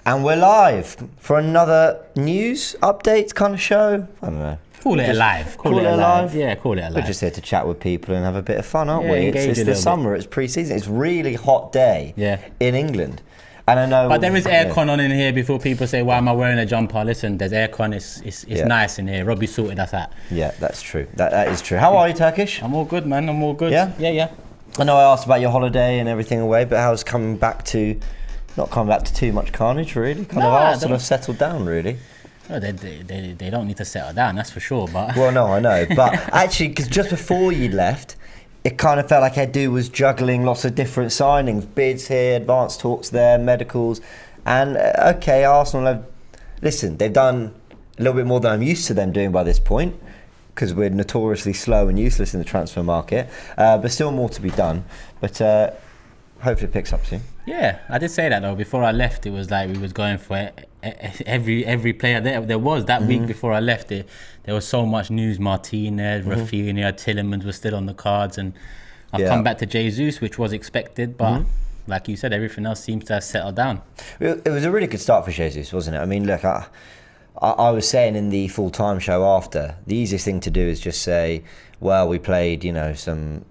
And we're live for another news updates kind of show. I don't know. Call it alive. Call it alive. Yeah, call it alive. We're just here to chat with people and have a bit of fun, aren't Yeah, we? engage It's a the little summer, it's pre-season. It's a really hot day in England. And I know, but there is aircon on in here before people say, why am I wearing a jumper? Listen, there's aircon, it's nice in here. Robbie sorted us out. Yeah, that's true. That is true. How are you, Turkish? I'm all good, man. I'm all good. Yeah? Yeah. I know I asked about your holiday and everything away, but how's coming back to, not coming back to too much carnage, really? Arsenal have settled down, really. No, they don't need to settle down, that's for sure. But well, no, I know. But actually, because just before you left, it kind of felt like Edu was juggling lots of different signings, bids here, advanced talks there, medicals. And okay, Arsenal have, listen, they've done a little bit more than I'm used to them doing by this point, because we're notoriously slow and useless in the transfer market, but still more to be done. But hopefully it picks up soon. Yeah, I did say that though. Before I left, it was like we was going for every player there was that week before I left. There was so much news. Martinez, Rafinha, Tielemans were still on the cards, and I've come back to Jesus, which was expected, but like you said, everything else seems to have settled down. It was a really good start for Jesus, wasn't it? I mean, look, I was saying in the full-time show after, the easiest thing to do is just say, well, we played, some,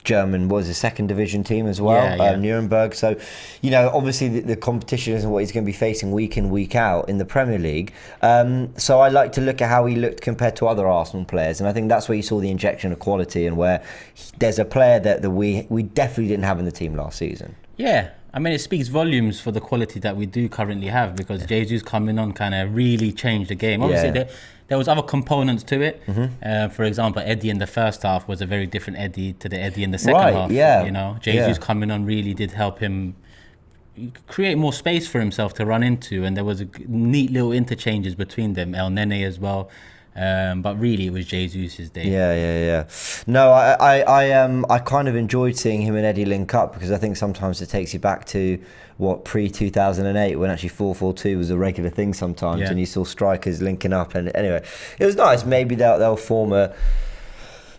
German was a second division team as well, Nuremberg. So, obviously the competition isn't what he's going to be facing week in, week out in the Premier League. So I like to look at how he looked compared to other Arsenal players. And I think that's where you saw the injection of quality and where there's a player that we definitely didn't have in the team last season. Yeah. I mean, it speaks volumes for the quality that we do currently have, because Jesus coming on kind of really changed the game. Obviously, there was other components to it. For example, Eddie in the first half was a very different Eddie to the Eddie in the second half. Jesus coming on really did help him create more space for himself to run into, and there was a neat little interchanges between them. El Nene as well. But really, it was Jesus' day. Yeah. No, I kind of enjoyed seeing him and Eddie link up, because I think sometimes it takes you back to pre-2008 when actually 4-4-2 was a regular thing sometimes, and you saw strikers linking up. And anyway, it was nice. Maybe they'll form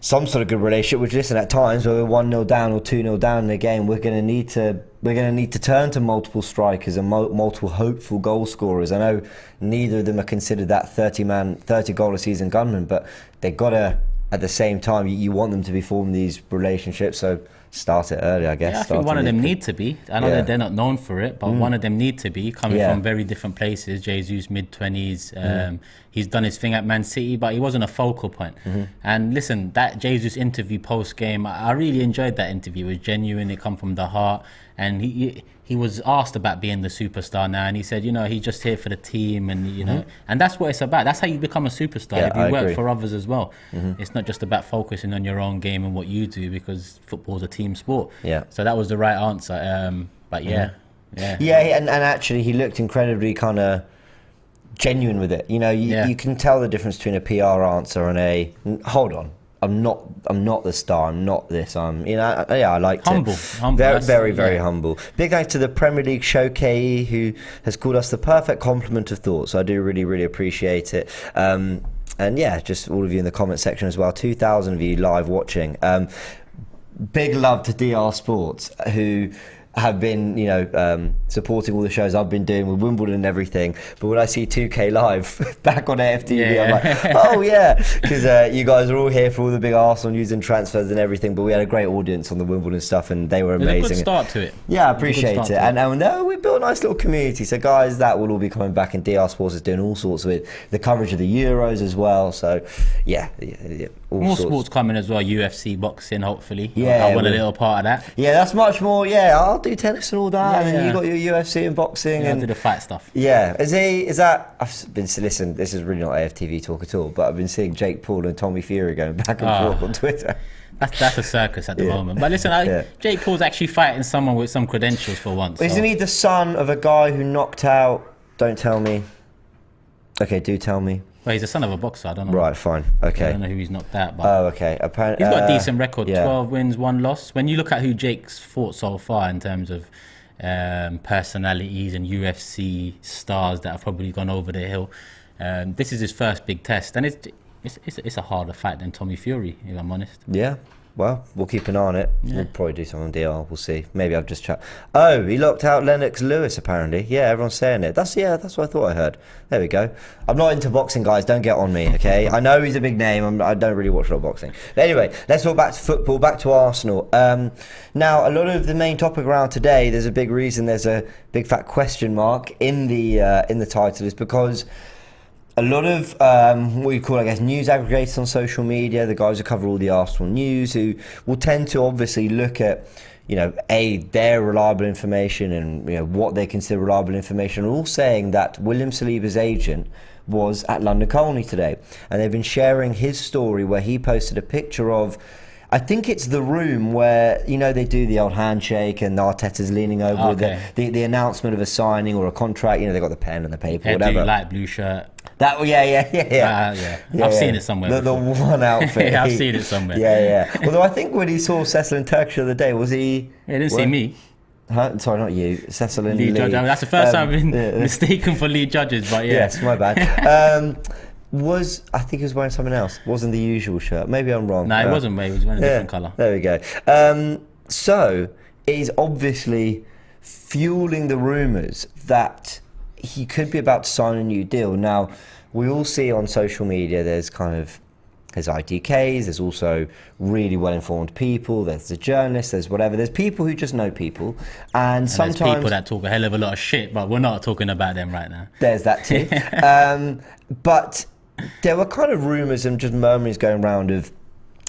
some sort of good relationship. Which, listen, at times where we're 1-0 down or 2-0 down in a game, we're going to need to turn to multiple strikers and multiple hopeful goal scorers. I know neither of them are considered that 30 goal a season gunman, but they've got to, at the same time, you want them to be forming these relationships. So start it early, I guess. Yeah, I think one of them need to be. I know that they're not known for it, but one of them need to be, coming from very different places. Jesus, mid-20s. He's done his thing at Man City, but he wasn't a focal point. And listen, that Jesus interview post-game, I really enjoyed that interview. It was genuine, it come from the heart. And he was asked about being the superstar now, and he said, he's just here for the team, and and that's what it's about. That's how you become a superstar. If you work for others as well. It's not just about focusing on your own game and what you do, because football's a team sport. So that was the right answer. But and actually he looked incredibly kind of genuine with it. You can tell the difference between a PR answer and a hold on, I'm not the star. I'm not this. I liked it. Humble. Very humble. Big thanks to the Premier League Showcase, who has called us the perfect complement of thought. So I do really, really appreciate it. And just all of you in the comment section as well. 2,000 of you live watching. Big love to DR Sports, who have been, supporting all the shows I've been doing with Wimbledon and everything. But when I see 2K live back on AFTV, I'm like, oh yeah, because you guys are all here for all the big Arsenal news and transfers and everything. But we had a great audience on the Wimbledon stuff, and they were amazing. There's a good start to it. Yeah, I appreciate it. And we built a nice little community. So guys, that will all be coming back, and DR Sports is doing all sorts with the coverage of the Euros as well. So more sports coming as well. UFC, boxing, hopefully. I want a little part of that. Yeah, that's much more. Yeah, I'll do tennis and all that, and then you got your UFC and boxing, and do the fight stuff. Yeah, is that? I've been listen. This is really not AFTV talk at all, but I've been seeing Jake Paul and Tommy Fury going back and forth on Twitter. That's a circus at the moment. But listen, Jake Paul's actually fighting someone with some credentials for once. Isn't he the son of a guy who knocked out? Don't tell me. Okay, do tell me. Well, he's the son of a boxer. I don't know. Right, fine. Okay. I don't know who he's knocked out. But okay. Apparently, he's got a decent record. 12 wins, 1 loss. When you look at who Jake's fought so far in terms of personalities and UFC stars that have probably gone over the hill, this is his first big test, and it's a harder fight than Tommy Fury, if I'm honest. Yeah. Well, we'll keep an eye on it. Yeah. We'll probably do something on DR. We'll see. Maybe I've just chat. Oh, he locked out Lennox Lewis, apparently. Yeah, everyone's saying it. That's what I thought I heard. There we go. I'm not into boxing, guys. Don't get on me, okay? I know he's a big name. I don't really watch a lot of boxing. But anyway, let's go back to football, back to Arsenal. Now, a lot of the main topic around today, there's a big reason there's a big fat question mark in the title, is because a lot of what you call, I guess, news aggregators on social media, the guys who cover all the Arsenal news, who will tend to obviously look at, their reliable information and, what they consider reliable information, are all saying that William Saliba's agent was at London Colney today. And they've been sharing his story where he posted a picture of, I think it's the room where, they do the old handshake and Arteta's leaning over with the announcement of a signing or a contract. They've got the pen and the paper, whatever. Light blue shirt. That, yeah. I've seen it somewhere. The one outfit. Yeah, I've seen it somewhere. Yeah. Although I think when he saw Cecil in Turkish the other day, was he? He didn't see me. Huh? Sorry, not you. Cecil and Lee. Judge. I mean, that's the first time I've been mistaken for Lee Judges, but yeah. Yes, my bad. I think he was wearing something else. Wasn't the usual shirt. Maybe I'm wrong. No, it wasn't. He was wearing a different colour. There we go. So it is obviously fueling the rumours that he could be about to sign a new deal. Now, we all see on social media there's ITKs, there's also really well-informed people, there's the journalists, there's whatever. There's people who just know people. And sometimes there's people that talk a hell of a lot of shit, but we're not talking about them right now. There's that too. But there were kind of rumours and just murmurings going around of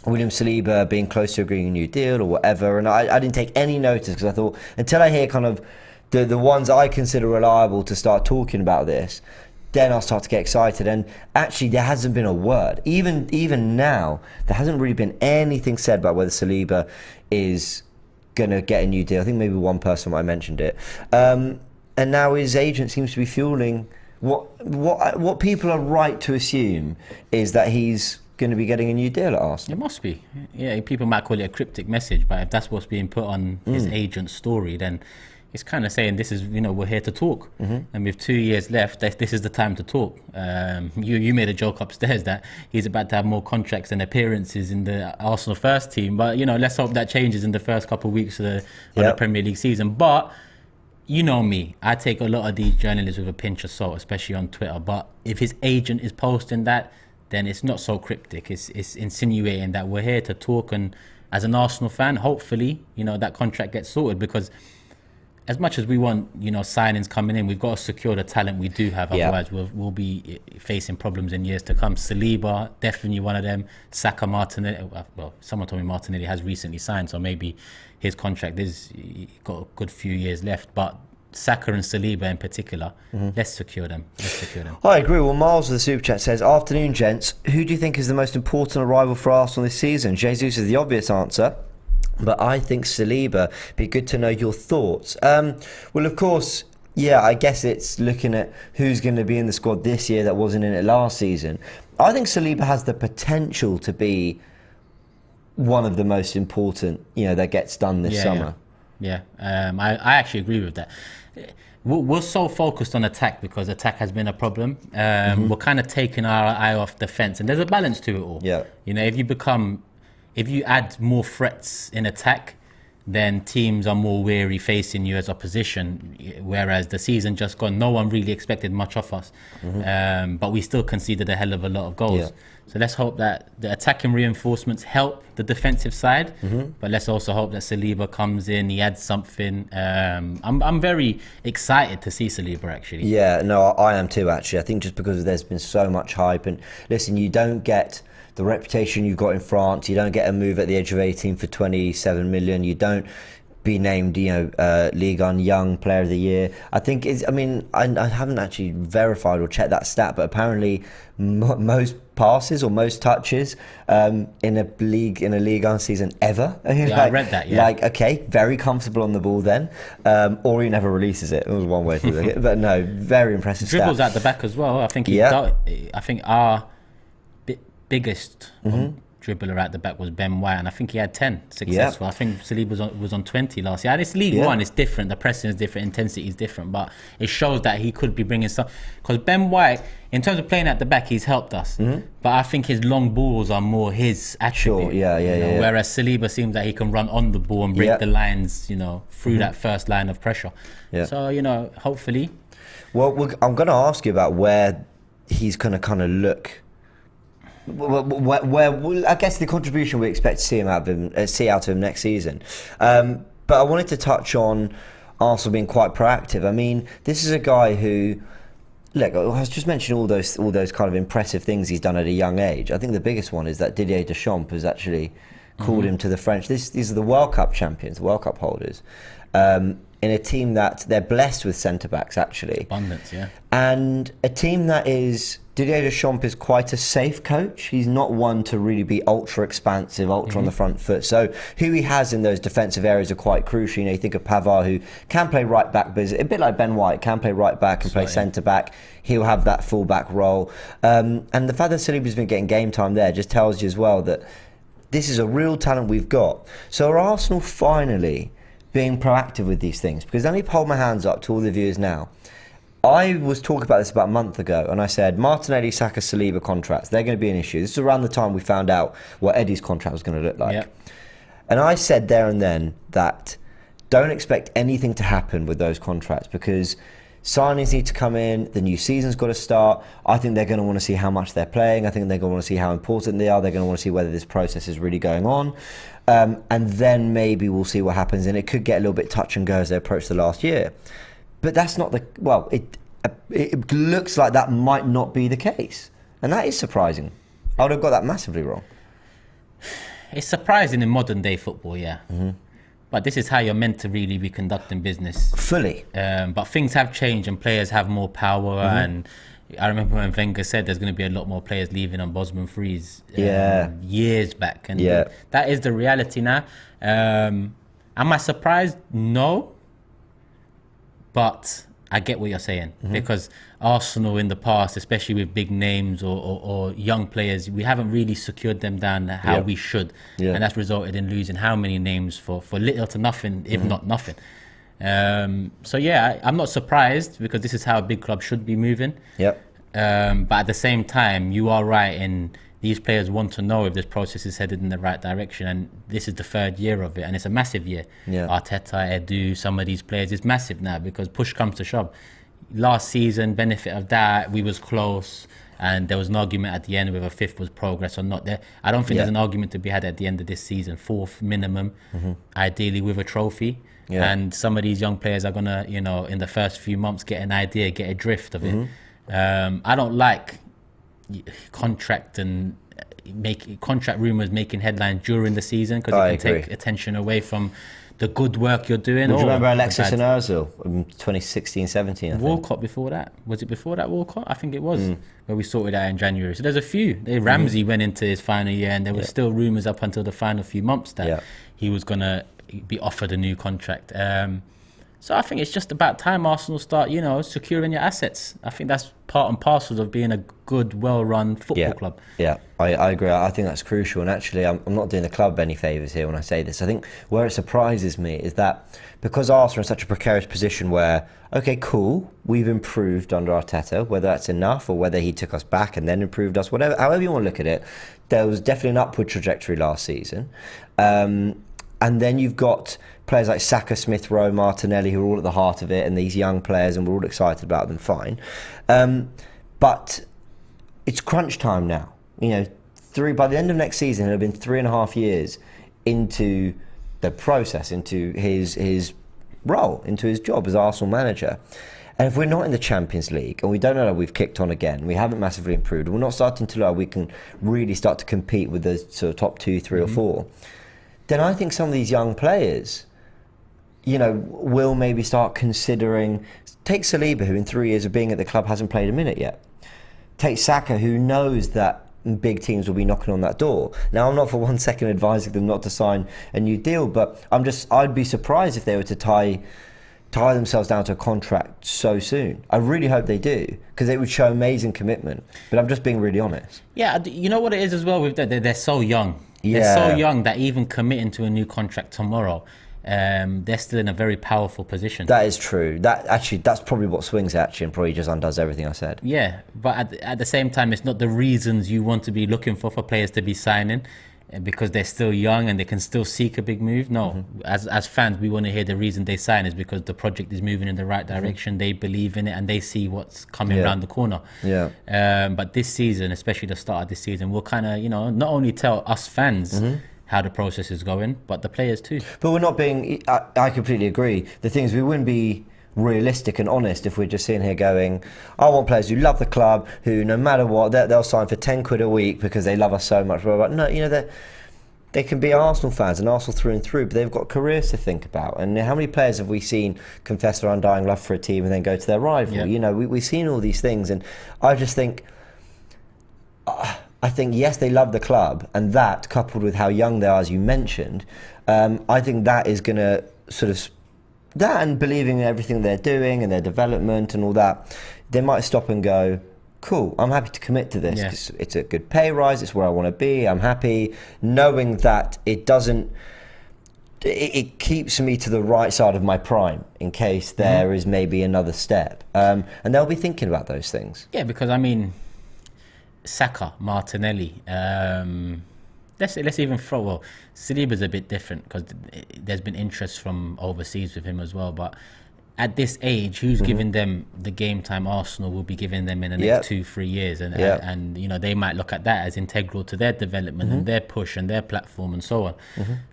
William Saliba being close to agreeing a new deal or whatever. And I didn't take any notice because I thought, until I hear kind of the ones I consider reliable to start talking about this, then I'll start to get excited. And actually, there hasn't been a word. Even now, there hasn't really been anything said about whether Saliba is going to get a new deal. I think maybe one person might have mentioned it. And now his agent seems to be fueling what people are right to assume is that he's going to be getting a new deal at Arsenal. It must be. Yeah, people might call it a cryptic message, but if that's what's being put on his agent's story, then it's kind of saying this is, we're here to talk. And with 2 years left, this is the time to talk. You made a joke upstairs that he's about to have more contracts and appearances in the Arsenal first team. But, let's hope that changes in the first couple of weeks of the Premier League season. But, you know me, I take a lot of these journalists with a pinch of salt, especially on Twitter. But if his agent is posting that, then it's not so cryptic. It's insinuating that we're here to talk. And as an Arsenal fan, hopefully, that contract gets sorted, because as much as we want, signings coming in, we've got to secure the talent we do have. Otherwise, we'll be facing problems in years to come. Saliba, definitely one of them. Saka, Martinelli. Well, someone told me Martinelli has recently signed, so maybe his contract is got a good few years left. But Saka and Saliba in particular, let's secure them. I agree. Well, Miles of the Super Chat says, afternoon, gents. Who do you think is the most important arrival for Arsenal this season? Jesus is the obvious answer, but I think Saliba. Be good to know your thoughts. Well, of course, I guess it's looking at who's going to be in the squad this year that wasn't in it last season. I think Saliba has the potential to be one of the most important, that gets done this summer. Yeah, I actually agree with that. We're so focused on attack because attack has been a problem. We're kind of taking our eye off defence, and there's a balance to it all. Yeah. If you add more threats in attack, then teams are more wary facing you as opposition. Whereas the season just gone, no one really expected much of us. But we still conceded a hell of a lot of goals. Yeah. So let's hope that the attacking reinforcements help the defensive side. But let's also hope that Saliba comes in, he adds something. I'm very excited to see Saliba, actually. Yeah, no, I am too, actually. I think just because there's been so much hype. And listen, you don't get the reputation you got in France. You don't get a move at the age of 18 for 27 million. You don't be named, Ligue 1 Young Player of the Year. I think I haven't actually verified or checked that stat, but apparently most passes or most touches in a Ligue 1 season ever. I read that. Yeah. Okay, very comfortable on the ball then, or he never releases it. It was one way to look at it, but no, very impressive. Dribbles stat. at the back as well. I think our biggest dribbler at the back was Ben White, and I think he had 10 successful. I think Saliba was on 20 last year. And it's League One, it's different. The pressing is different, intensity is different, but it shows that he could be bringing some. Because Ben White, in terms of playing at the back, he's helped us. But I think his long balls are more his attribute. Whereas Saliba seems that he can run on the ball and break the lines, through that first line of pressure. So, hopefully. Well, I'm going to ask you about where he's going to kind of look. Where I guess the contribution we expect to see out of him next season. But I wanted to touch on Arsenal being quite proactive. I mean, this is a guy who, look, I was just mentioning all those kind of impressive things he's done at a young age. I think the biggest one is that Didier Deschamps has actually called him to the French. These are the World Cup champions, World Cup holders, in a team that they're blessed with centre backs actually. Abundance, yeah. And a team that is. Didier Deschamps is quite a safe coach. He's not one to really be ultra expansive, ultra on the front foot. So who he has in those defensive areas are quite crucial. You think of Pavard, who can play right back, but is a bit like Ben White, can play right back and play centre back. He'll have that full back role. And the fact that Saliba's been getting game time there just tells you as well that this is a real talent we've got. So are Arsenal finally being proactive with these things? Because let me hold my hands up to all the viewers now. I was talking about this about a month ago, and I said Martinelli, Saka, Saliba contracts, they're going to be an issue. This is around the time we found out what Eddie's contract was going to look like. Yep. And I said there and then that don't expect anything to happen with those contracts because signings need to come in, the new season's got to start. I think they're going to want to see how much they're playing. I think they're going to want to see how important they are. They're going to want to see whether this process is really going on. And then maybe we'll see what happens, and it could get a little bit touch and go as they approach the last year. But that's not it looks like that might not be the case. And that is surprising. I would have got that massively wrong. It's surprising in modern day football, yeah. But this is how you're meant to really be conducting business. Fully. But things have changed and players have more power. And I remember when Wenger said there's going to be a lot more players leaving on Bosman frees years back. And that is the reality now. Am I surprised? No. But I get what you're saying because Arsenal in the past, especially with big names or young players, we haven't really secured them down how we should. And that's resulted in losing how many names for little to nothing, if not nothing. So yeah, I'm not surprised because this is how a big club should be moving. But at the same time, you are right in these players want to know if this process is headed in the right direction, and this is the third year of it, and it's a massive year. Arteta, Edu, some of these players, it's massive now because push comes to shove. Last season, benefit of that, we was close, and there was an argument at the end whether fifth was progress or not. I don't think there's an argument to be had at the end of this season. Fourth minimum, ideally with a trophy. And some of these young players are gonna, in the first few months get an idea, get a drift of it. I don't like contract rumours making headlines during the season because it can take attention away from the good work you're doing. Do you remember Alexis and Ozil in 2016-17? Walcott before that. Was it before that Walcott? I think it was, where we sorted out in January. So there's a few. Ramsey went into his final year and there were still rumours up until the final few months that he was going to be offered a new contract. So I think it's just about time Arsenal start, securing your assets. I think that's part and parcel of being a good, well-run football club. I agree. I think that's crucial. And actually, I'm not doing the club any favours here when I say this. I think where it surprises me is that because Arsenal are in such a precarious position where, okay, cool, we've improved under Arteta, whether that's enough or whether he took us back and then improved us, however you want to look at it, there was definitely an upward trajectory last season. And then you've got players like Saka, Smith Rowe, Martinelli, who are all at the heart of it, and these young players, and we're all excited about them, fine. But it's crunch time now. By the end of next season, it'll have been 3.5 years into the process, into his role, into his job as Arsenal manager. And if we're not in the Champions League, and we don't know that we've kicked on again, we haven't massively improved, we're not starting to look like we can really start to compete with the sort of top 2, 3 or 4, then I think some of these young players, will maybe start considering. Take Saliba, who in 3 years of being at the club hasn't played a minute yet. Take Saka, who knows that big teams will be knocking on that door. Now, I'm not for 1 second advising them not to sign a new deal, but I'd be surprised if they were to tie tie themselves down to a contract so soon. I really hope they do, because it would show amazing commitment. But I'm just being really honest. Yeah, you know what it is as well with that? They're so young. Yeah. They're so young that even committing to a new contract tomorrow, they're still in a very powerful position. That is true. That's probably what swings it, actually, and probably just undoes everything I said. Yeah, but at the same time, it's not the reasons you want to be looking for players to be signing, because they're still young and they can still seek a big move. No, as fans, we want to hear the reason they sign is because the project is moving in the right direction. They believe in it and they see what's coming around the corner. Yeah. But this season, especially the start of this season, will kind of, not only tell us fans how the process is going, but the players too. But we're not being, I completely agree. The thing is, we wouldn't be realistic and honest if we're just sitting here going, I want players who love the club, who no matter what, they'll sign for 10 quid a week because they love us so much. But no, they can be Arsenal fans and Arsenal through and through, but they've got careers to think about. And how many players have we seen confess their undying love for a team and then go to their rival? Yeah. We've seen all these things, and I just think, yes, they love the club, and that, coupled with how young they are, as you mentioned, I think that is going to sort of, that and believing in everything they're doing and their development and all that, they might stop and go, cool, I'm happy to commit to this. Yes. It's a good pay rise, it's where I want to be, I'm happy, knowing that it keeps me to the right side of my prime in case there is maybe another step. And they'll be thinking about those things. Yeah, because Saka, Martinelli, let's even throw, well, Saliba's a bit different because there's been interest from overseas with him as well, but at this age, who's giving them the game time Arsenal will be giving them in the next 2-3 years, and they might look at that as integral to their development and their push and their platform and so on.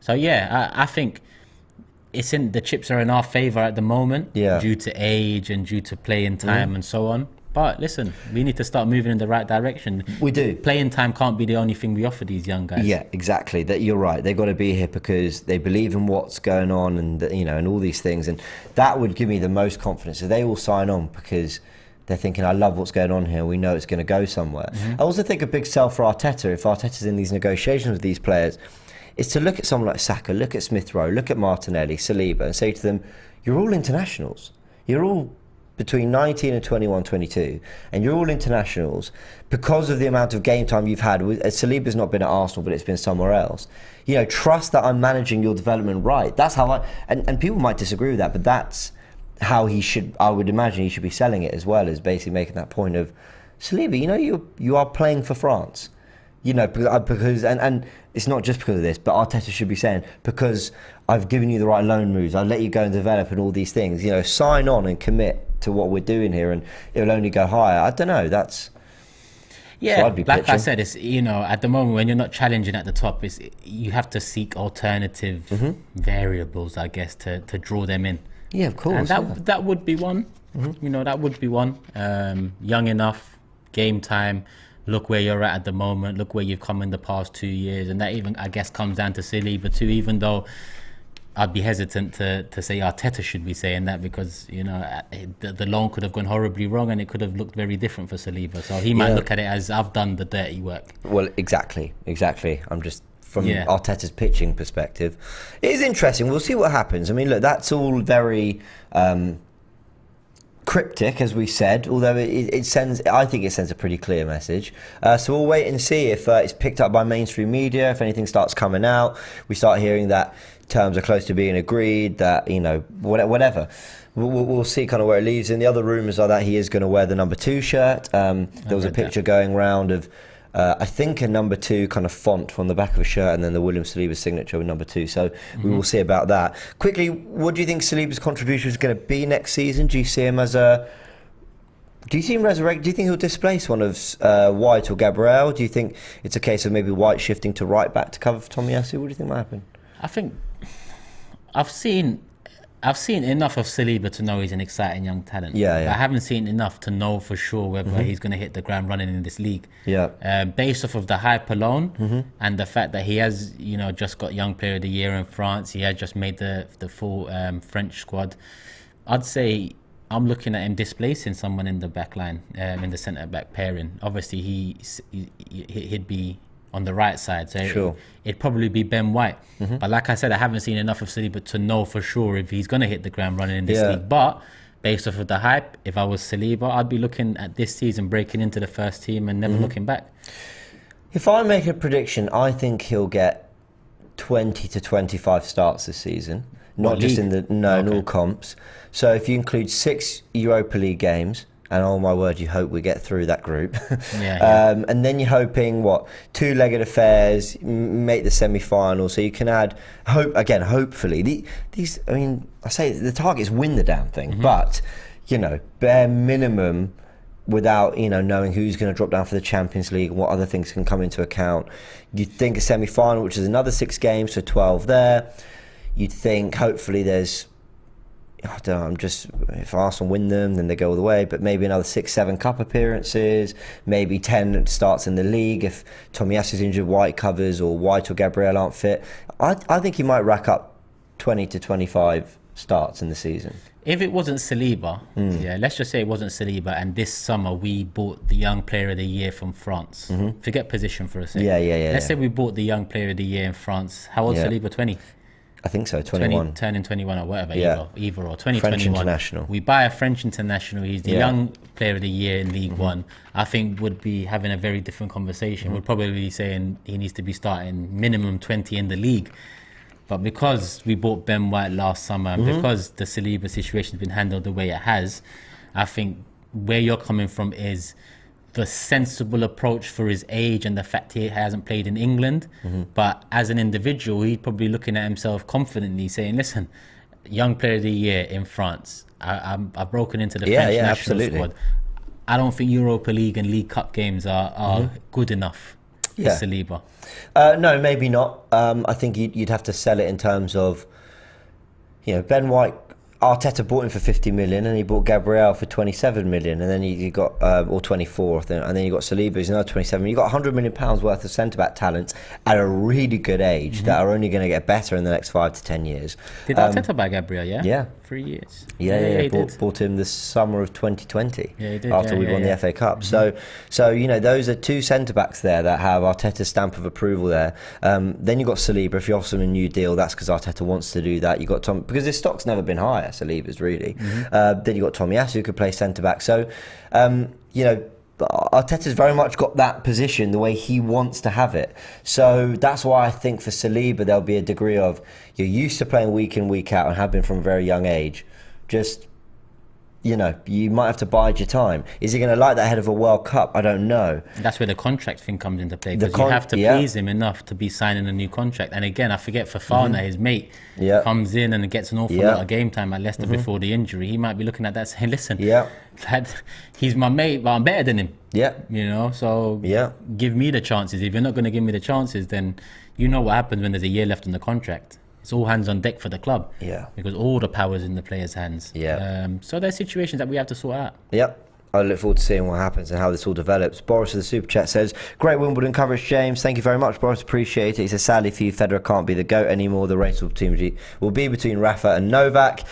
So I think the chips are in our favour at the moment due to age and due to playing time and so on. But listen, we need to start moving in the right direction. We do. Playing time can't be the only thing we offer these young guys. Yeah, exactly. That you're right. They've got to be here because they believe in what's going on, and and all these things. And that would give me the most confidence. If they all sign on because they're thinking, I love what's going on here. We know it's going to go somewhere. I also think a big sell for Arteta, if Arteta's in these negotiations with these players, is to look at someone like Saka, look at Smith Rowe, look at Martinelli, Saliba, and say to them, you're all internationals. You're all between 19 and 21, 22, and you're all internationals because of the amount of game time you've had. Saliba's not been at Arsenal, but it's been somewhere else. Trust that I'm managing your development right. That's how and people might disagree with that, but that's how I would imagine he should be selling it as well, as basically making that point of, Saliba, you are playing for France. Because and it's not just because of this, but Arteta should be saying, because I've given you the right loan moves, I'll let you go and develop and all these things. Sign on and commit to what we're doing here, and it'll only go higher. I don't know. That's like pitching. I said, it's at the moment when you're not challenging at the top, you have to seek alternative variables, I guess, to draw them in. Yeah, of course. And that would be one. That would be one. Young enough, game time. Look where you're at the moment. Look where you've come in the past 2 years, and that even, I guess, comes down to Saliba too. Even though I'd be hesitant to say Arteta should be saying that, because the loan could have gone horribly wrong and it could have looked very different for Saliba. So he might look at it as, I've done the dirty work. Well, exactly. I'm just from Arteta's pitching perspective. It is interesting. We'll see what happens. I mean, look, that's all very cryptic, as we said, although I think it sends a pretty clear message. So we'll wait and see if it's picked up by mainstream media, if anything starts coming out, we start hearing that terms are close to being agreed, that, whatever. We'll see kind of where it leads. And the other rumours are that he is going to wear the number 2 shirt. There was a picture going around of, I think, a number 2 kind of font from the back of a shirt, and then the William Saliba signature with number 2. So we will see about that. Quickly, what do you think Saliba's contribution is going to be next season? Do you see him resurrect? Do you think he'll displace one of White or Gabriel? Do you think it's a case of maybe White shifting to right back to cover for Tomiyasu? What do you think might happen? I think I've seen enough of Saliba to know he's an exciting young talent. Yeah. I haven't seen enough to know for sure whether he's going to hit the ground running in this league. Yeah. Based off of the hype alone and the fact that he has, just got Young Player of the Year in France, he has just made the full French squad. I'd say I'm looking at him displacing someone in the back line, in the centre back pairing. Obviously, he'd be on the right side. So Sure. it'd probably be Ben White. But like I said, I haven't seen enough of Saliba to know for sure if he's going to hit the ground running in this league. But based off of the hype, if I was Saliba, I'd be looking at this season breaking into the first team and never looking back. If I make a prediction, I think he'll get 20 to 25 starts this season. Not just in the in all comps. So if you include 6 Europa League games, and oh my word, you hope we get through that group. And then you're hoping, 2-legged affairs, make the semi-final, so you can add, hopefully, these, I mean, I say the target is win the damn thing, but, bare minimum, without, knowing who's going to drop down for the Champions League and what other things can come into account. You'd think a semi-final, which is another 6 games, so 12 there. You'd think, hopefully, there's, I don't know, if Arsenal win them, then they go all the way, but maybe another 6-7 cup appearances, maybe 10 starts in the league if Tomiyasu's injured, White covers, or White or Gabriel aren't fit. I think he might rack up 20 to 25 starts in the season. If it wasn't Saliba, let's just say it wasn't Saliba, and this summer we bought the Young Player of the Year from France. Forget position for a second. Let's say we bought the Young Player of the Year in France. How old Saliba? 20? I think so, 21. Turning 21 or whatever, either or 2021. French international. We buy a French international. He's the Young Player of the Year in League One. I think would be having a very different conversation. Would probably be saying he needs to be starting minimum 20 in the league. But because we bought Ben White last summer, and because the Saliba situation has been handled the way it has, I think where you're coming from is the sensible approach for his age and the fact he hasn't played in England. But as an individual, he's probably looking at himself confidently saying, listen, Young Player of the Year in France. I've broken into the French national squad. I don't think Europa League and League Cup games are good enough for Saliba. No, maybe not. I think you'd have to sell it in terms of, Ben White, Arteta bought him for 50 million and he bought Gabriel for 27 million, and then you got or 24, I think, and then you got Saliba who's another 27. You got 100 million pounds worth of centre back talents at a really good age that are only going to get better in the next 5 to 10 years. Did Arteta buy Gabriel? Yeah, 3 years. Yeah. Bought him the summer of 2020. Yeah, he did. After we won the FA Cup. So those are 2 centre backs there that have Arteta's stamp of approval there. Then you got Saliba. If you offer him a new deal, that's because Arteta wants to do that. You got Tom, because his stock's never been higher. Saliba's really. Then you got Tomiyasu who could play centre back. So Arteta's very much got that position the way he wants to have it. So that's why I think for Saliba there'll be a degree of, you're used to playing week in, week out and have been from a very young age. Just, you might have to bide your time. Is he going to like that ahead of a World Cup? I don't know. That's where the contract thing comes into play, because you have to please him enough to be signing a new contract. And again, I forget Fofana, his mate, comes in and gets an awful lot of game time at Leicester before the injury. He might be looking at that saying, listen, he's my mate, but I'm better than him. So give me the chances. If you're not going to give me the chances, then you know what happens when there's a year left on the contract. It's all hands on deck for the club. Because all the power's in the players' hands. So there's situations that we have to sort out. I look forward to seeing what happens and how this all develops. Boris of the Super Chat says, great Wimbledon coverage, James. Thank you very much, Boris. Appreciate it. He says, sadly for you, Federer can't be the GOAT anymore. The race will be between Rafa and Novak.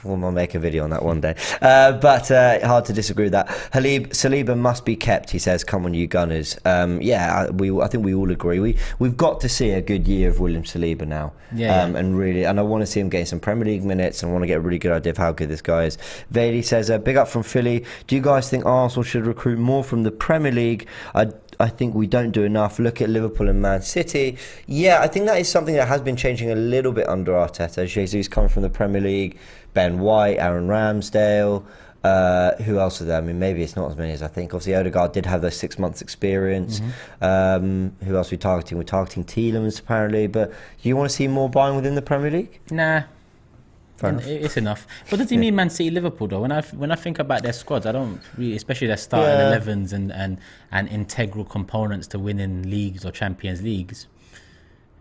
I'll make a video on that one day. But hard to disagree with that. Saliba must be kept, he says. Come on, you Gunners. I think we all agree. We've got to see a good year of William Saliba now. And I want to see him getting some Premier League minutes, and I want to get a really good idea of how good this guy is. Vailey says, big up from Philly. Do you guys think Arsenal should recruit more from the Premier League? I think we don't do enough. Look at Liverpool and Man City. Yeah, I think that is something that has been changing a little bit under Arteta. Jesus coming from the Premier League, Ben White, Aaron Ramsdale. Who else are there? I mean, maybe it's not as many as I think. Obviously, Odegaard did have those 6 months experience. Who else are we targeting? We're targeting Tielemans, apparently. But do you want to see more buying within the Premier League? Nah. It's enough. What does he mean, Man City, Liverpool, though? When I think about their squads, I don't really, especially their starting 11s and integral components to winning leagues or Champions Leagues.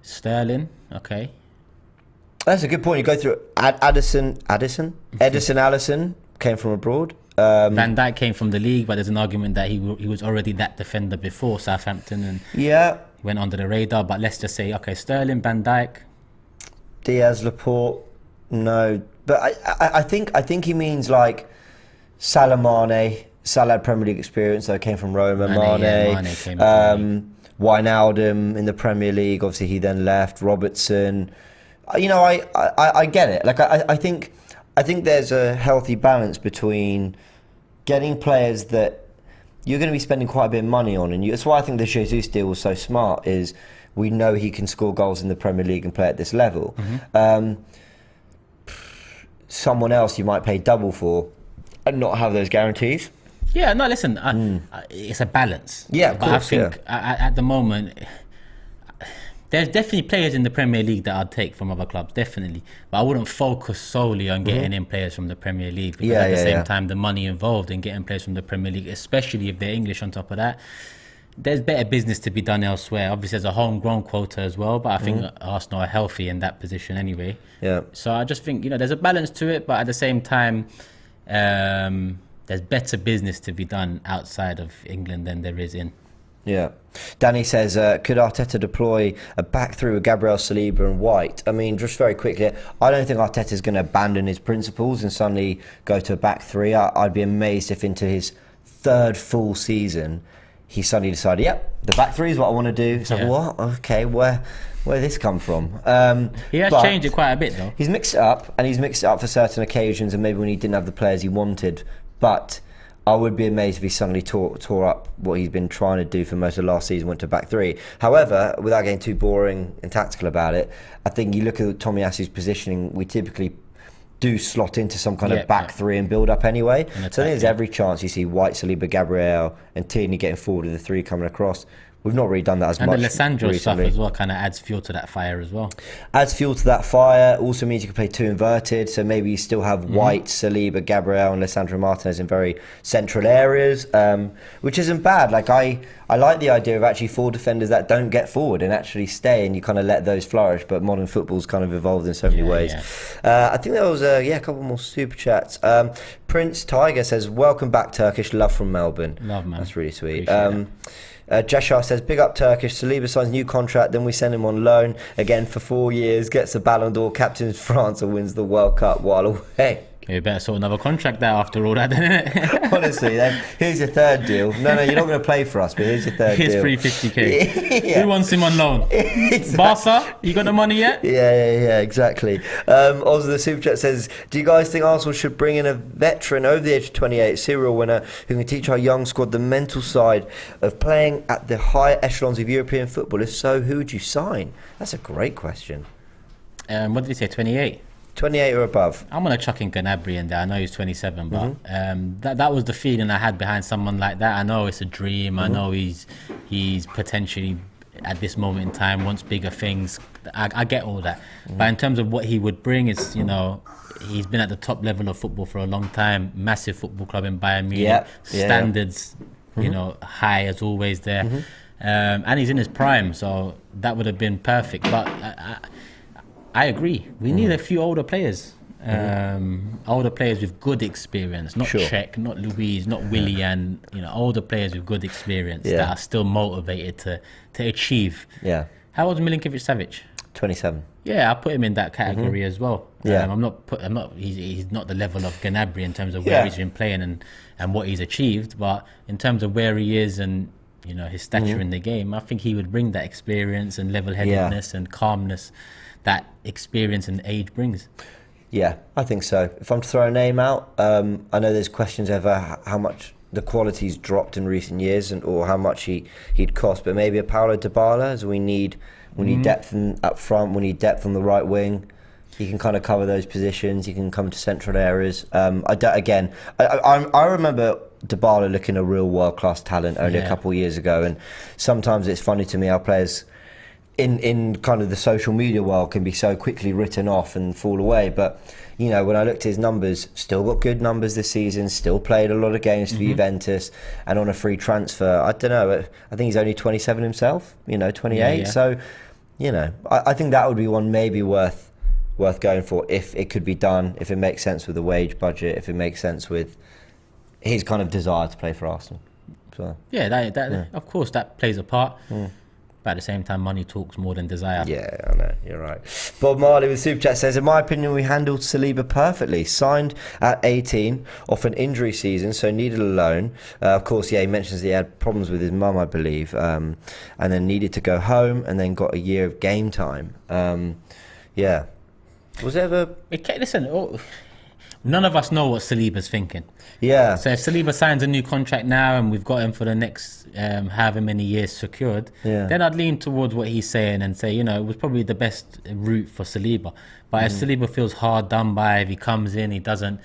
Sterling, okay. That's a good point. You go through Edison Alisson came from abroad. Van Dijk came from the league, but there's an argument that he was already that defender before Southampton, and he went under the radar. But let's just say, okay, Sterling, Van Dijk, Diaz, Laporte. No, but I think he means like Salah, Mane, Salah had Premier League experience, though, came from Roma. Mane came from Wijnaldum in the Premier League. Obviously, he then left. Robertson. You know, I get it. Like, I think there's a healthy balance between getting players that you're going to be spending quite a bit of money on, and that's why I think the Jesus deal was so smart. Is we know he can score goals in the Premier League and play at this level. Someone else you might pay double for and not have those guarantees. Yeah, no, listen, it's a balance. Yeah, of course, I think at the moment, there's definitely players in the Premier League that I'd take from other clubs, definitely. But I wouldn't focus solely on getting in players from the Premier League. Because at the same time, the money involved in getting players from the Premier League, especially if they're English on top of that, there's better business to be done elsewhere. Obviously, there's a homegrown quota as well, but I think Arsenal are healthy in that position anyway. Yeah. So I just think, there's a balance to it, but at the same time, there's better business to be done outside of England than there is in. Yeah. Danny says, could Arteta deploy a back three with Gabriel, Saliba and White? I mean, just very quickly, I don't think Arteta's going to abandon his principles and suddenly go to a back three. I'd be amazed if into his third full season, he suddenly decided, yep, the back three is what I want to do. It's like, what? Okay, where did this come from? He has changed it quite a bit, though. He's mixed it up, and he's mixed it up for certain occasions, and maybe when he didn't have the players he wanted. But I would be amazed if he suddenly tore up what he's been trying to do for most of last season, went to back three. However, without getting too boring and tactical about it, I think you look at Tomiyasu's positioning, we typically do slot into some kind of back three and build up anyway. So I think there's every chance you see White, Saliba, Gabriel and Tierney getting forward with the three coming across. We've not really done that as much. And the Lissandro stuff as well kind of adds fuel to that fire as well. Adds fuel to that fire. Also means you can play two inverted. So maybe you still have White, Saliba, Gabriel and Lissandro Martinez in very central areas, which isn't bad. Like I like the idea of actually four defenders that don't get forward and actually stay, and you kind of let those flourish. But modern football's kind of evolved in so many ways. I think there was a couple more super chats. Prince Tiger says, welcome back Turkish, love from Melbourne. Love, man. That's really sweet. Jashar says, big up Turkish, Saliba signs new contract, then we send him on loan again for 4 years, gets the Ballon d'Or, captains France and wins the World Cup while away. You better sort another contract there after all that, innit? Honestly, then here's your third deal. No, you're not going to play for us, but here's your third deal. Here's 350k. Who wants him on loan? Exactly. Barca? You got the money yet? Yeah, exactly. Also, the super chat says, do you guys think Arsenal should bring in a veteran over the age of 28, serial winner, who can teach our young squad the mental side of playing at the higher echelons of European football? If so, who would you sign? That's a great question. What did he say, 28? 28 or above. I'm going to chuck in Gnabry in there. I know he's 27, but that was the feeling I had behind someone like that. I know it's a dream. I know he's potentially, at this moment in time, wants bigger things. I get all that. But in terms of what he would bring, is, he's been at the top level of football for a long time. Massive football club in Bayern Munich. Standards, high as always there. And he's in his prime, so that would have been perfect. But I agree. We need a few older players. Older players with good experience, not Czech, not Luiz, not Willian. Older players with good experience that are still motivated to achieve. Yeah. How old is Milinkovic-Savic? 27. Yeah, I put him in that category as well. Yeah. He's not the level of Gnabry in terms of where he's been playing and what he's achieved, but in terms of where he is and his stature in the game, I think he would bring that experience and level-headedness and calmness that experience and age brings. Yeah, I think so. If I'm to throw a name out, I know there's questions over how much the quality's dropped in recent years or how much he'd cost, but maybe a Paulo Dybala, as we need depth up front, we need depth on the right wing. He can kind of cover those positions. He can come to central areas. I remember Dybala looking a real world-class talent only a couple of years ago, and sometimes it's funny to me how players in kind of the social media world can be so quickly written off and fall away. But when I looked at his numbers, still got good numbers this season, still played a lot of games for Juventus and on a free transfer. I don't know, I think he's only 27 himself, 28. So I think that would be one maybe worth going for if it could be done, if it makes sense with the wage budget, if it makes sense with his kind of desire to play for Arsenal. So of course that plays a part. But at the same time, money talks more than desire. Yeah, I know, you're right. Bob Marley with Super Chat says, in my opinion, we handled Saliba perfectly. Signed at 18 off an injury season, so needed a loan. Of course, yeah, he mentions he had problems with his mum, I believe, and then needed to go home, and then got a year of game time. Yeah. Was there ever... Listen, none of us know what Saliba's thinking. Yeah. So if Saliba signs a new contract now and we've got him for the next however many years secured, then I'd lean towards what he's saying and say, it was probably the best route for Saliba. But if Saliba feels hard done by, if he comes in, he doesn't,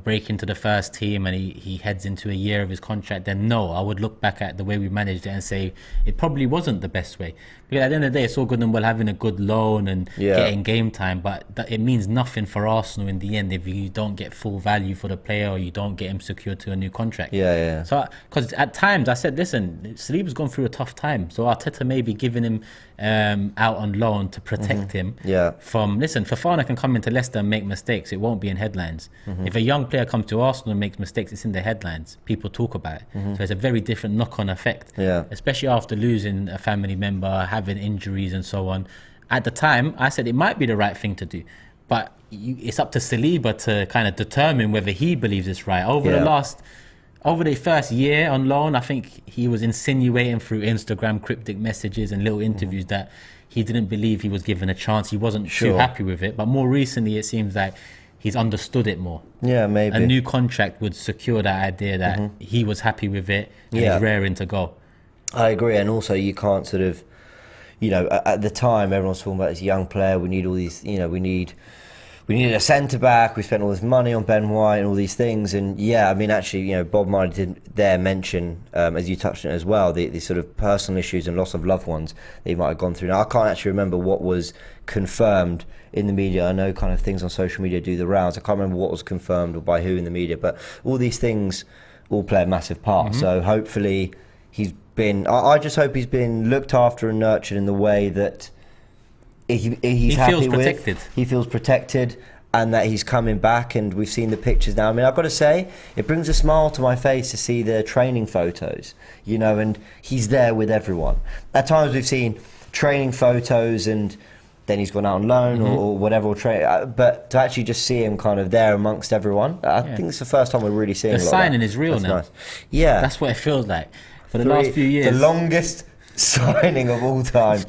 break into the first team and he heads into a year of his contract, then no, I would look back at the way we managed it and say it probably wasn't the best way. Because at the end of the day, it's all good and well having a good loan and getting game time, but it means nothing for Arsenal in the end if you don't get full value for the player or you don't get him secured to a new contract. So, because at times I said, listen, Saliba's gone through a tough time, so Arteta may be giving him out on loan to protect him from, listen, Fofana can come into Leicester and make mistakes, it won't be in headlines. If a young player comes to Arsenal and makes mistakes, it's in the headlines, people talk about it. So it's a very different knock-on effect, especially after losing a family member, having injuries and so on. At the time, I said it might be the right thing to do, but it's up to Saliba to kind of determine whether he believes it's right. Over the first year on loan, I think he was insinuating through Instagram cryptic messages and little interviews that he didn't believe he was given a chance. He wasn't too happy with it. But more recently, it seems like he's understood it more. Yeah, maybe. A new contract would secure that idea that he was happy with it and he's raring to go. I agree. And also, you can't sort of, at the time, everyone's talking about this young player. We need all these, we needed a centre-back, we spent all this money on Ben White and all these things, and actually, Bob Marley did there mention, as you touched on it as well, the sort of personal issues and loss of loved ones that he might have gone through. Now, I can't actually remember what was confirmed in the media. I know kind of things on social media do the rounds. I can't remember what was confirmed or by who in the media, but all these things all play a massive part. So hopefully I just hope he's been looked after and nurtured in the way that he feels protected. He feels protected, and that he's coming back. And we've seen the pictures now. I mean, I've got to say, it brings a smile to my face to see the training photos, and he's there with everyone. At times we've seen training photos and then he's gone out on loan or whatever, but to actually just see him kind of there amongst everyone, I think it's the first time we're really seeing the signing is real now. Nice. Yeah, that's what it feels like for the last few years. The longest signing of all time.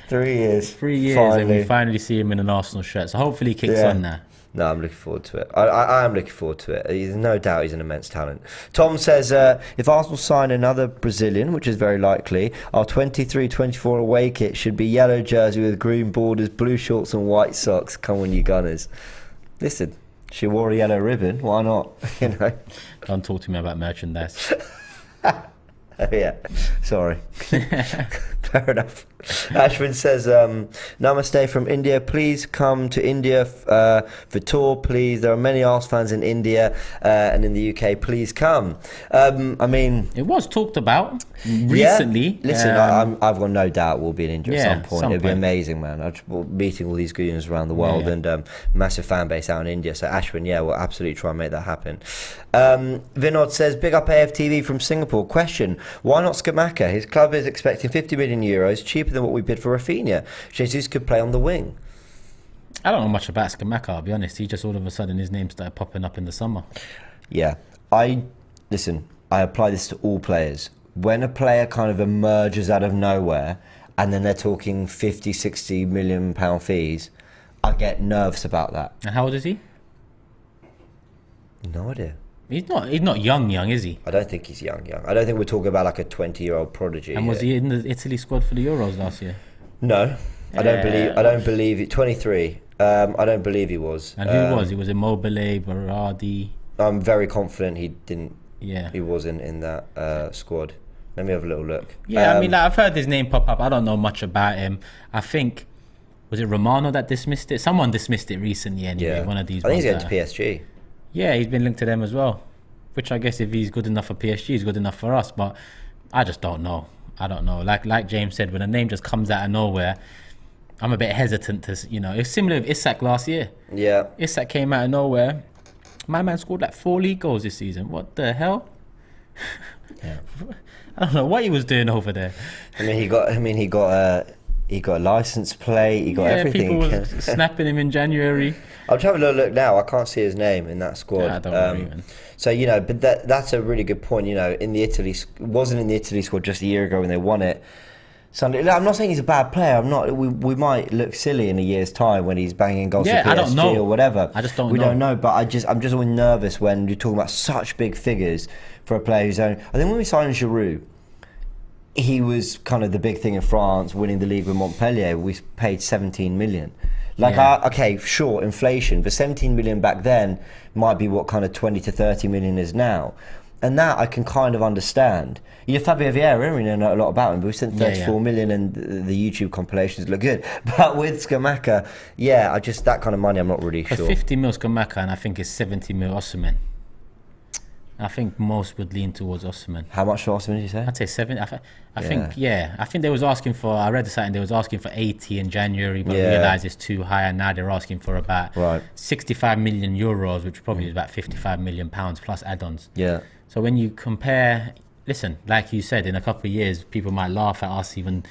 3 years. 3 years, finally. and we finally see him in an Arsenal shirt. So hopefully he kicks on now. No, I'm looking forward to it. I am looking forward to it. There's no doubt he's an immense talent. Tom says, if Arsenal sign another Brazilian, which is very likely, our 23-24 away kit should be yellow jersey with green borders, blue shorts and white socks. Come on, you Gunners. Listen, she wore a yellow ribbon. Why not? Don't talk to me about merchandise. Yeah, sorry. Fair enough. Ashwin says, Namaste from India. Please come to India for tour, please. There are many Arsenal fans in India and in the UK. Please come. I mean, it was talked about recently. Listen, I've got no doubt we'll be in India at some point. It'd be amazing, man. Meeting all these goons around the world and massive fan base out in India. So Ashwin, we'll absolutely try and make that happen. Vinod says, big up AFTV from Singapore. Question, why not Scamacca? His club is expecting 50 million euros, cheaper than what we bid for Rafinha. Jesus could play on the wing. I don't know much about Scamacca, I'll be honest. He just all of a sudden his name started popping up in the summer. Yeah. I apply this to all players. When a player kind of emerges out of nowhere and then they're talking 50, 60 million pound fees, I get nervous about that. And how old is he? No idea. He's not young, is he? I don't think he's young. I don't think we're talking about like a 20-year-old prodigy. And was he in the Italy squad for the Euros last year? No, I don't believe he. 23. I don't believe he was. And who was? It was Immobile, Berardi. I'm very confident he didn't. Yeah. He was in that squad. Let me have a little look. Yeah, I mean, I've heard his name pop up. I don't know much about him. I think, was it Romano that dismissed it? Someone dismissed it recently anyway. Yeah. One of these. I think he's going to PSG. Yeah, he's been linked to them as well. Which I guess if he's good enough for PSG, he's good enough for us. But I just don't know. I don't know. Like James said, when a name just comes out of nowhere, I'm a bit hesitant to, It's similar with Isak last year. Yeah. Isak came out of nowhere. My man scored like 4 league goals this season. What the hell? Yeah. I don't know what he was doing over there. He got a license plate. He got everything. People were snapping him in January. I'll try a little look now. I can't see his name in that squad. Yeah, don't worry, man. So but that's a really good point. Wasn't in the Italy squad just a year ago when they won it. Sunday. I'm not saying he's a bad player. I'm not. We might look silly in a year's time when he's banging goals for PSG I don't know. or whatever. I just don't know. We don't know. But I'm just always nervous when you're talking about such big figures for a player who's only. I think when we signed Giroud, he was kind of the big thing in France, winning the league with Montpellier. We paid 17 million. Okay, sure, inflation, but 17 million back then might be what kind of 20 to 30 million is now. And that I can kind of understand. Fabio Vieira, I don't really know a lot about him, but we spent 34 million and the YouTube compilations look good. But with Scamacca, that kind of money I'm not really sure. 50 mil Scamacca and I think it's 70 mil Osimhen. I think most would lean towards Osimhen. How much for Osimhen did you say? I'd say 7. I think they was asking for, I read something, they was asking for 80 in January, but realised it's too high, and now they're asking for about 65 million euros, which probably is about 55 million pounds plus add-ons. Yeah. So when you compare, listen, like you said, in a couple of years, people might laugh at us even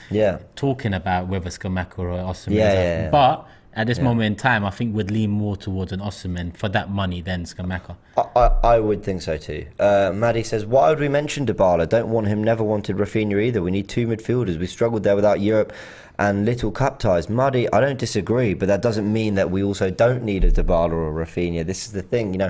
talking about whether Scamacca or Osimhen but at this moment in time, I think we'd lean more towards an Osimhen for that money than Scamacca. I would think so too. Maddie says, why would we mention Dybala? Don't want him, never wanted Rafinha either. We need two midfielders. We struggled there without Europe and little cup ties. Maddie, I don't disagree, but that doesn't mean that we also don't need a Dybala or a Rafinha. This is the thing,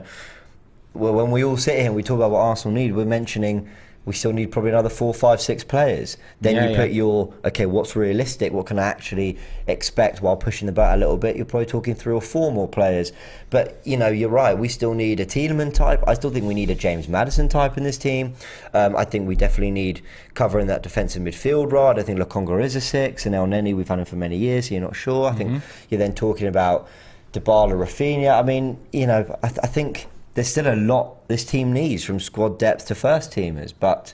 well, when we all sit here and we talk about what Arsenal need, we're mentioning we still need probably another 4, 5, 6 players. Then you put what's realistic? What can I actually expect while pushing the boat a little bit? You're probably talking 3 or 4 more players. But, you're right. We still need a Tielemans type. I still think we need a James Maddison type in this team. I think we definitely need covering that defensive midfield rod. I think Lokonga is a 6, and El Neni, we've had him for many years, so you're not sure. I think you're then talking about Dybala, Rafinha. I mean, I think there's still a lot this team needs, from squad depth to first teamers, but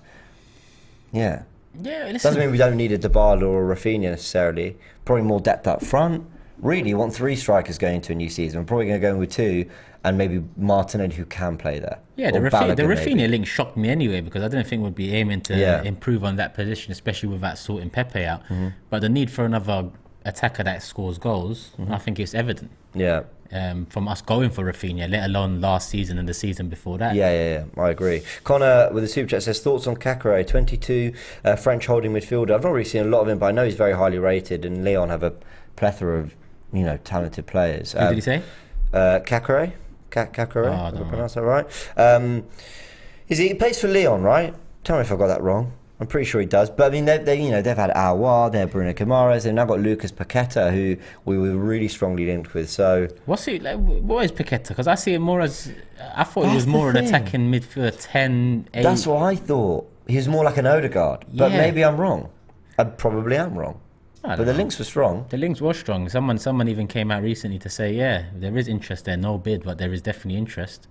doesn't mean we don't need a Dybala or a Rafinha necessarily. Probably more depth up front. Really, you want 3 strikers going into a new season. We're probably going to go in with 2, and maybe Martinelli, who can play there. Yeah, the Rafinha link shocked me anyway, because I didn't think we'd be aiming to improve on that position, especially with that sorting Pepe out. But the need for another attacker that scores goals, I think it's evident. Yeah. From us going for Rafinha, let alone last season and the season before that. Yeah, I agree. Connor with the super chat says, thoughts on Caqueret, 22, French holding midfielder. I've not really seen a lot of him, but I know he's very highly rated, and Lyon have a plethora of talented players. Who did he say? Caqueret. Caqueret. Did I pronounce that right? He plays for Lyon, right? Tell me if I got that wrong. I'm pretty sure he does, but I mean, they've had Aouar, they've Bruno Guimaraes, they've now got Lucas Paqueta, who we were really strongly linked with. So what's he like? What is Paqueta? Because I see it more as, I thought he was more an attacking midfielder, 10, 8. That's what I thought. He was more like an Odegaard, but maybe I'm wrong. I probably am wrong. But the links were strong. The links were strong. Someone even came out recently to say, there is interest there, no bid, but there is definitely interest.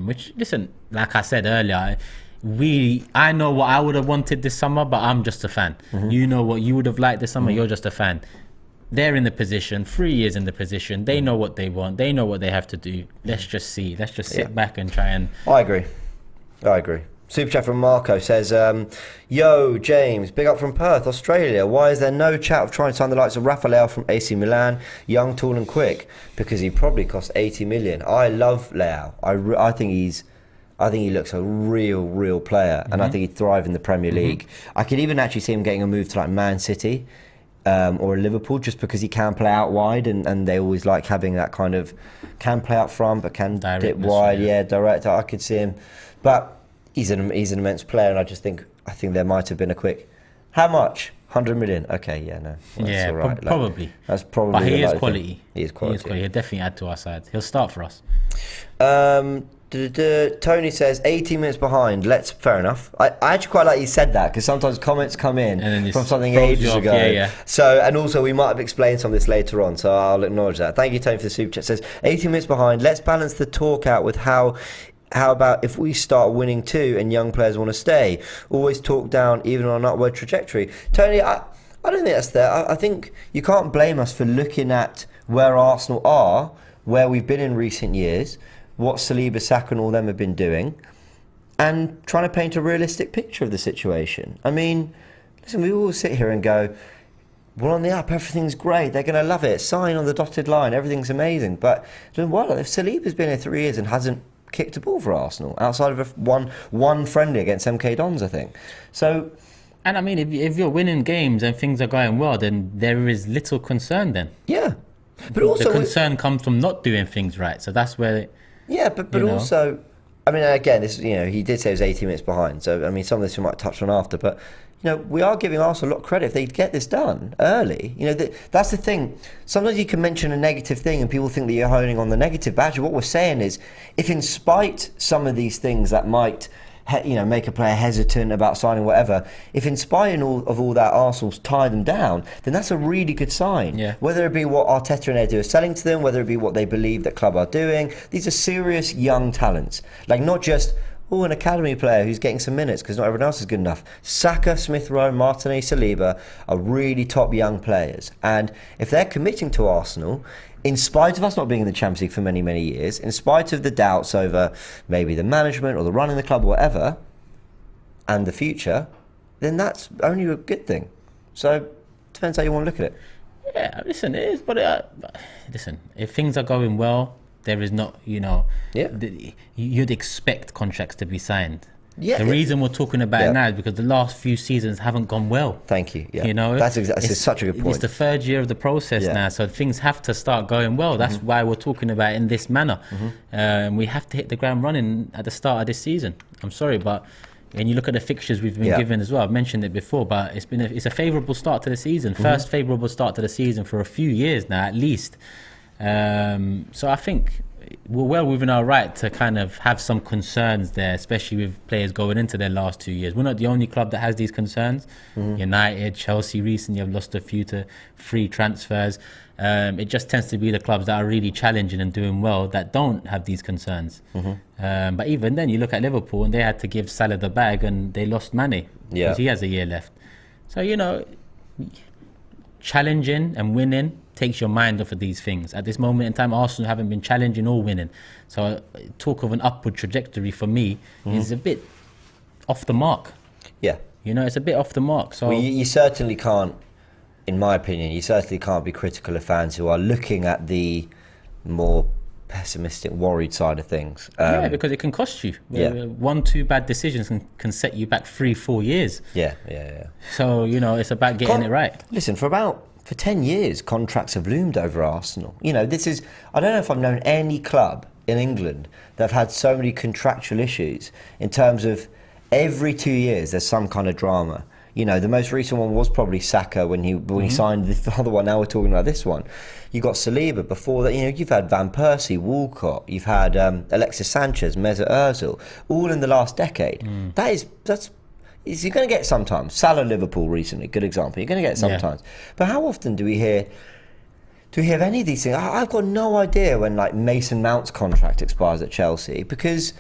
Which, listen, like I said earlier, I know what I would have wanted this summer, but I'm just a fan. You know what you would have liked this summer, you're just a fan. They're in the position, 3 years in the position, they know what they want, they know what they have to do. Let's just see. Let's just sit back and try and... I agree. Super chat from Marco says, yo, James, big up from Perth, Australia. Why is there no chat of trying to sign the likes of Rafael from AC Milan, young, tall and quick? Because he probably cost 80 million. I love Leao. I think he looks a real player, and I think he'd thrive in the Premier League. I could even actually see him getting a move to like Man City or Liverpool, just because he can play out wide, and they always like having that kind of, can play out front but can dip wide, direct. I could see him, but he's an immense player, and I think there might have been a quick, how much? 100 million? Okay, no. Well, that's all right. Probably. That's probably. But he is quality. He is quality. He'll definitely add to our side. He'll start for us. Tony says 18 minutes behind. Fair enough. I actually quite like you said that, because sometimes comments come in from something ages ago. So, and also we might have explained some of this later on, so I'll acknowledge that. Thank you, Tony, for the super chat. Says 18 minutes behind. Let's balance the talk out with how about if we start winning too and young players want to stay? Always talk down even on an upward trajectory. Tony, I don't think that's there. I think you can't blame us for looking at where Arsenal are, where we've been in recent years, what Saliba, Saka and all them have been doing, and trying to paint a realistic picture of the situation. I mean, listen, we all sit here and go, well, on the up, everything's great, they're going to love it, sign on the dotted line, everything's amazing. But well, if Saliba's been here 3 years and hasn't kicked a ball for Arsenal, outside of one friendly against MK Dons, I think. So... And I mean, if you're winning games and things are going well, then there is little concern then. Yeah. But also... The concern comes from not doing things right, so that's where... Yeah, but also... I mean, again, this, he did say he was 18 minutes behind, so, I mean, some of this we might touch on after, but, we are giving Arsenal a lot of credit if they get this done early. That's the thing. Sometimes you can mention a negative thing and people think that you're honing on the negative, but actually what we're saying is, if in spite some of these things that might... make a player hesitant about signing whatever, if in spite of all that Arsenal's tie them down, then that's a really good sign. Yeah. Whether it be what Arteta and Edu are selling to them, whether it be what they believe that club are doing, these are serious young talents. Like, not just, an academy player who's getting some minutes because not everyone else is good enough. Saka, Smith Rowe, Martinez, Saliba are really top young players. And if they're committing to Arsenal, in spite of us not being in the Champions League for many, many years, in spite of the doubts over maybe the management or the run in the club or whatever, and the future, then that's only a good thing. So, depends how you want to look at it. Yeah, listen, it is, but listen, if things are going well, there is not, you'd expect contracts to be signed. Yeah, the reason we're talking about it now is because the last few seasons haven't gone well. Thank you. Yeah. That's such a good point. It's the third year of the process now, so things have to start going well. That's why we're talking about it in this manner. We have to hit the ground running at the start of this season. I'm sorry, but when you look at the fixtures we've been given as well, I've mentioned it before, but it's a favourable start to the season. First favourable start to the season for a few years now, at least. So I think we're well within our right to kind of have some concerns there, especially with players going into their last 2 years. We're not the only club that has these concerns. United, Chelsea recently have lost a few to free transfers. It just tends to be the clubs that are really challenging and doing well that don't have these concerns. But even then, you look at Liverpool and they had to give Salah the bag and they lost Mane because he has a year left. So, challenging and winning takes your mind off of these things. At this moment in time, Arsenal haven't been challenging or winning. So talk of an upward trajectory for me is a bit off the mark. Yeah. It's a bit off the mark. So you certainly can't, in my opinion, you certainly can't be critical of fans who are looking at the more pessimistic, worried side of things. Because it can cost you. 1-2 bad decisions can set you back 3-4 years. Yeah. So, it's about getting it right. Listen, for 10 years, contracts have loomed over Arsenal. I don't know if I've known any club in England that have had so many contractual issues in terms of every 2 years there's some kind of drama. The most recent one was probably Saka when he signed the other one. Now we're talking about this one. You got Saliba before that. You've had Van Persie, Walcott. You've had Alexis Sanchez, Mesut Ozil, all in the last decade. You're going to get sometimes. Salah, Liverpool recently, good example. You're going to get sometimes. But how often do we hear of any of these things? I've got no idea when Mason Mount's contract expires at Chelsea, because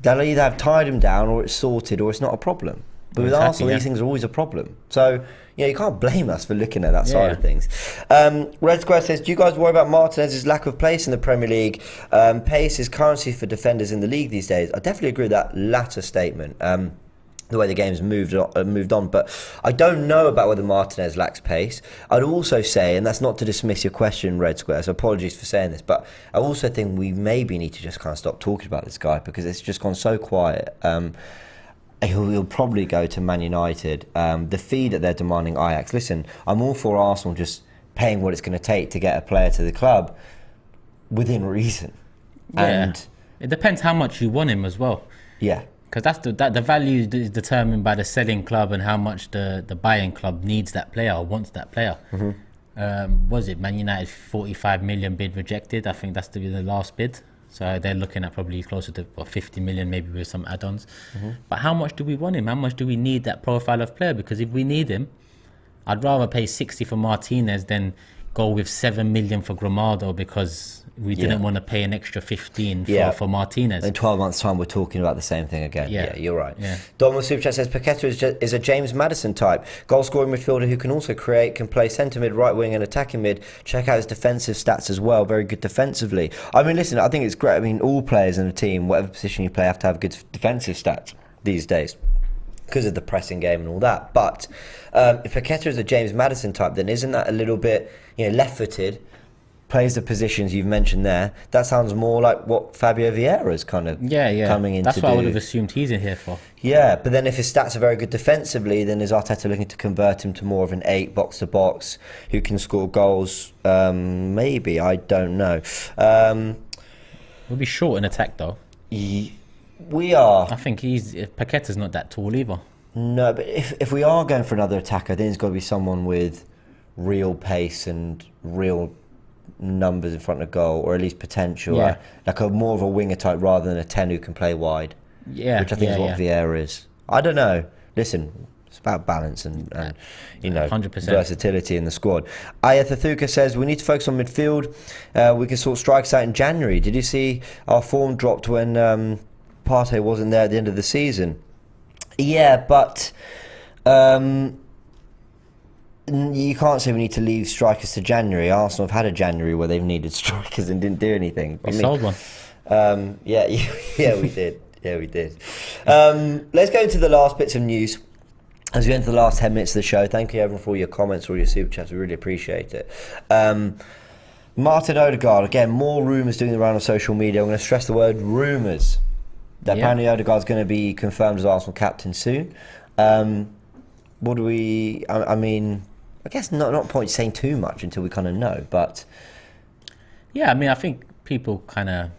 they'll either have tied him down or it's sorted or it's not a problem. But with Arsenal, these things are always a problem. So, you can't blame us for looking at that side of things. Red Square says, do you guys worry about Martinez's lack of pace in the Premier League? Pace is currency for defenders in the league these days. I definitely agree with that latter statement. The way the game's moved on, but I don't know about whether Martinez lacks pace. I'd also say, and that's not to dismiss your question, Red Square, so apologies for saying this, but I also think we maybe need to just kind of stop talking about this guy because it's just gone so quiet. He'll probably go to Man United. The fee that they're demanding Ajax. Listen, I'm all for Arsenal just paying what it's going to take to get a player to the club within reason. Yeah. And it depends how much you want him as well. Yeah. Because the value is determined by the selling club and how much the buying club needs that player or wants that player. Was it Man United 45 million bid rejected? I think that's the last bid. So they're looking at probably closer to 50 million, maybe with some add-ons. But how much do we want him? How much do we need that profile of player? Because if we need him, I'd rather pay 60 for Martinez than go with 7 million for Gramado because we didn't want to pay an extra 15 for Martinez. In 12 months' time, we're talking about the same thing again. Yeah, you're right. Yeah. Don with Super Chat says, Paqueta is a James Maddison type. Goal-scoring midfielder who can also create, can play centre-mid, right-wing and attacking mid. Check out his defensive stats as well. Very good defensively. I mean, listen, I think it's great. I mean, all players in a team, whatever position you play, have to have good defensive stats these days because of the pressing game and all that. But if Paqueta is a James Maddison type, then isn't that a little bit, left-footed? Plays the positions you've mentioned there. That sounds more like what Fabio Vieira's kind of coming in. That's to what do. I would have assumed he's in here for. Yeah, but then if his stats are very good defensively, then is Arteta looking to convert him to more of an 8 box-to-box who can score goals? Maybe, I don't know. We'll be short in attack though. We are. I think Paqueta's not that tall either. No, but if we are going for another attacker, then it's got to be someone with real pace and real numbers in front of goal, or at least potential, like a more of a winger type rather than a 10 who can play wide, which I think is what Vieira is. I don't know, listen, it's about balance and 100%. versatility in the squad. Ayathathuka says we need to focus on midfield. We can sort strikers out in January. Did you see our form dropped when Partey wasn't there at the end of the season? Yeah, but you can't say we need to leave strikers to January. Arsenal have had a January where they've needed strikers and didn't do anything. We sold one. Yeah, we did. Yeah, we did. Let's go into the last bits of news as we enter the last 10 minutes of the show. Thank you, everyone, for all your comments, all your super chats. We really appreciate it. Martin Odegaard, again, more rumours doing the round on social media. I'm going to stress the word rumours. Apparently Odegaard's going to be confirmed as Arsenal captain soon. What do we... I mean... I guess not point saying too much until we kind of know, but... Yeah, I mean, I think people kind of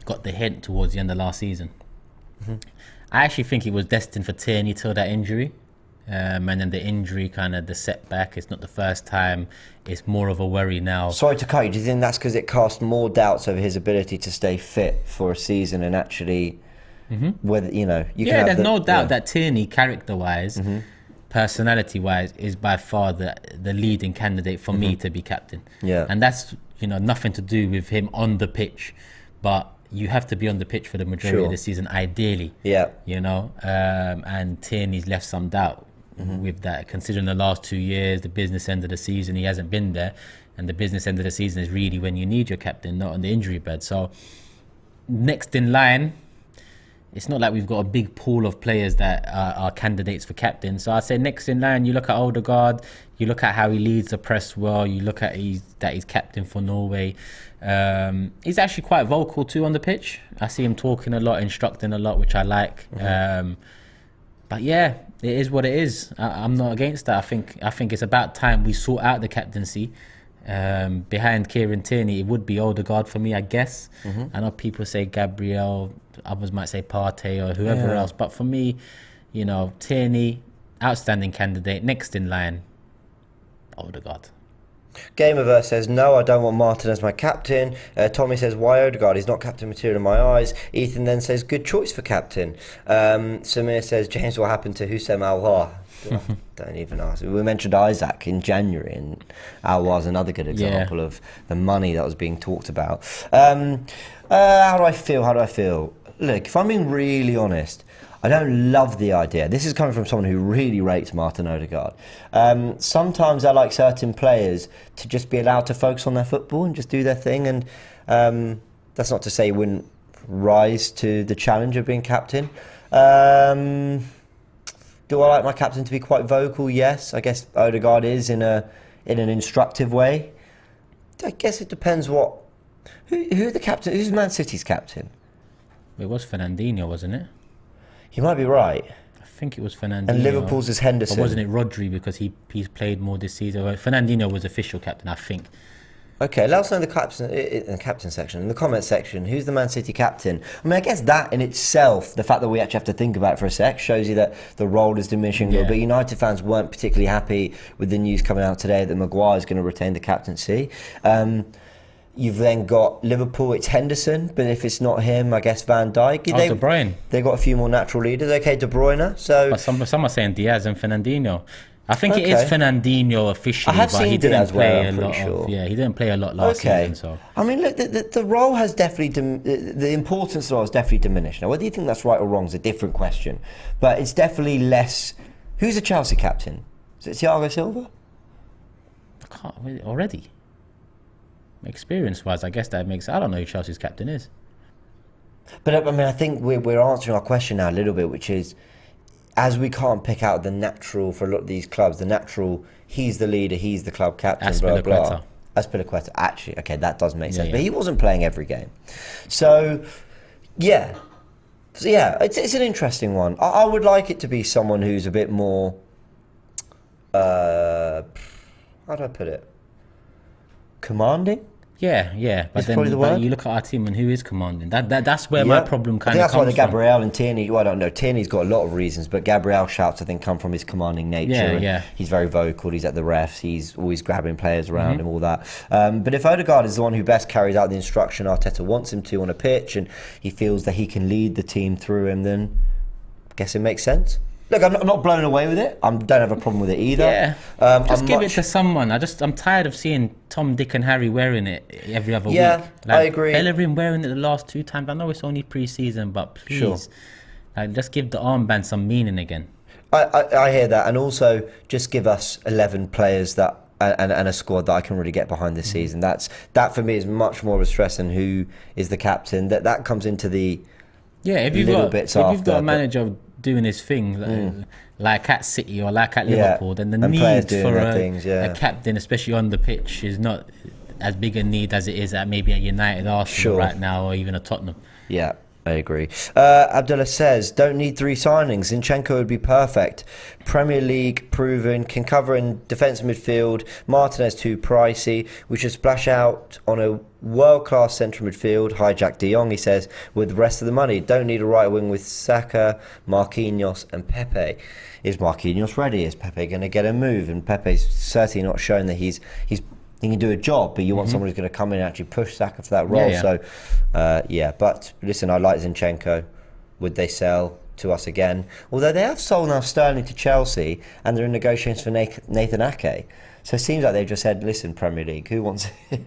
got the hint towards the end of last season. Mm-hmm. I actually think it was destined for Tierney till that injury. And then the injury, kind of the setback, it's not the first time. It's more of a worry now. Sorry to cut you. Do you think that's because it cast more doubts over his ability to stay fit for a season and actually... whether, there's no doubt that Tierney, character-wise... personality-wise, is by far the leading candidate for me to be captain. Yeah, and that's nothing to do with him on the pitch, but you have to be on the pitch for the majority of the season, ideally. Yeah, and Tierney's left some doubt with that, considering the last 2 years, the business end of the season, he hasn't been there, and the business end of the season is really when you need your captain, not on the injury bed. So next in line. It's not like we've got a big pool of players that are candidates for captain. So I'd say next in line, you look at Odegaard, you look at how he leads the press well, you look at that he's captain for Norway. He's actually quite vocal too on the pitch. I see him talking a lot, instructing a lot, which I like. But yeah, it is what it is. I'm not against that. I think it's about time we sort out the captaincy. Behind Kieran Tierney, it would be Odegaard for me, I guess. I know people say Gabriel, others might say Partey or whoever else, but for me, Tierney, outstanding candidate. Next in line, Odegaard. Gamerverse says, no, I don't want Martin as my captain. Tommy says, why Odegaard? He's not captain material in my eyes. Ethan then says, good choice for captain. Samir says, James, what happened to Hussein Alwar? Don't even ask. We mentioned Isaac in January, and Alwar's another good example of the money that was being talked about. How do I feel? Look, if I'm being really honest, I don't love the idea. This is coming from someone who really rates Martin Odegaard. Sometimes I like certain players to just be allowed to focus on their football and just do their thing. And that's not to say he wouldn't rise to the challenge of being captain. Do I like my captain to be quite vocal? Yes. I guess Odegaard is in an instructive way. I guess it depends who the captain... Who's Man City's captain? It was Fernandinho, wasn't it? You might be right. I think it was Fernandinho. And Liverpool's is Henderson. Or wasn't it Rodri, because he's played more this season? Fernandinho was official captain, I think. Okay, let us know in the captain section, in the comment section, who's the Man City captain? I mean, I guess that in itself, the fact that we actually have to think about it for a sec, shows you that the role is diminishing a little bit. United fans weren't particularly happy with the news coming out today that Maguire's going to retain the captaincy. You've then got Liverpool, it's Henderson, but if it's not him, I guess Van Dijk. De Bruyne. They've got a few more natural leaders. Okay, De Bruyne. So, but some are saying Diaz and Fernandinho. I think it is Fernandinho officially, but he didn't play a lot. He didn't play a lot last season. So I mean, look, the role has definitely the importance of the role has definitely diminished. Now, whether you think that's right or wrong is a different question, but it's definitely less. Who's the Chelsea captain? Is it Thiago Silva? I can't already. Experience-wise, I guess that makes. I don't know who Chelsea's captain is. But I mean, I think we're answering our question now a little bit, which is, as we can't pick out the natural for a lot of these clubs, the natural, he's the leader, he's the club captain, blah, blah. Azpilicueta. Actually, okay, that does make sense. But he wasn't playing every game. So, yeah. It's an interesting one. I would like it to be someone who's a bit more, how do I put it? Commanding? Yeah, but then you look at our team and who is commanding. That's where my problem kind of comes from. That's why the Gabriel and Tierney, I don't know, Tierney's got a lot of reasons, but Gabriel shouts, I think, come from his commanding nature. He's very vocal, he's at the refs, he's always grabbing players around him, all that. But if Odegaard is the one who best carries out the instruction Arteta wants him to on a pitch, and he feels that he can lead the team through him, then I guess it makes sense. Look, I'm not blown away with it. I don't have a problem with it either. Just give it to someone. I'm tired of seeing Tom, Dick and Harry wearing it every other week. I agree. Bellerin wearing it the last 2 times. I know it's only pre-season, but please, just give the armband some meaning again. I hear that. And also, just give us 11 players that and a squad that I can really get behind this season. That for me is much more of a stress than who is the captain. That comes into the if you've got a manager doing his thing like at City or like at Liverpool, then the need for a captain, especially on the pitch, is not as big a need as it is at maybe a United, Arsenal right now, or even a Tottenham. Yeah, I agree. Abdullah says, don't need 3 signings. Zinchenko would be perfect. Premier League proven, can cover in defence midfield. Martinez too pricey. We should splash out on a world-class central midfield. Hijack De Jong, he says, with the rest of the money. Don't need a right wing with Saka, Marquinhos and Pepe. Is Marquinhos ready? Is Pepe going to get a move? And Pepe's certainly not shown that he can do a job, but you want someone who's going to come in and actually push Saka for that role. So, but listen, I like Zinchenko. Would they sell to us again? Although they have sold now Sterling to Chelsea, and they're in negotiations for Nathan Ake. So it seems like they've just said, listen, Premier League, who wants it?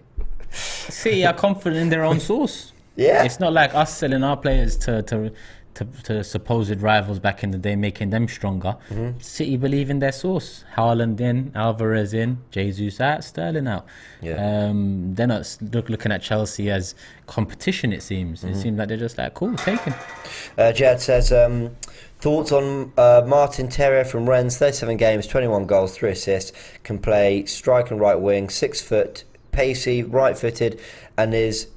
City are confident in their own source. It's not like us selling our players to supposed rivals back in the day, making them stronger. City believe in their source. Haaland in, Alvarez in, Jesus out, Sterling out. They're not looking at Chelsea as competition, it seems. It seems like they're just like, cool, take him. Jed says, thoughts on Martin Terrier from Rennes, 37 games, 21 goals, 3 assists, can play strike and right wing, 6 foot, pacey, right-footed, and his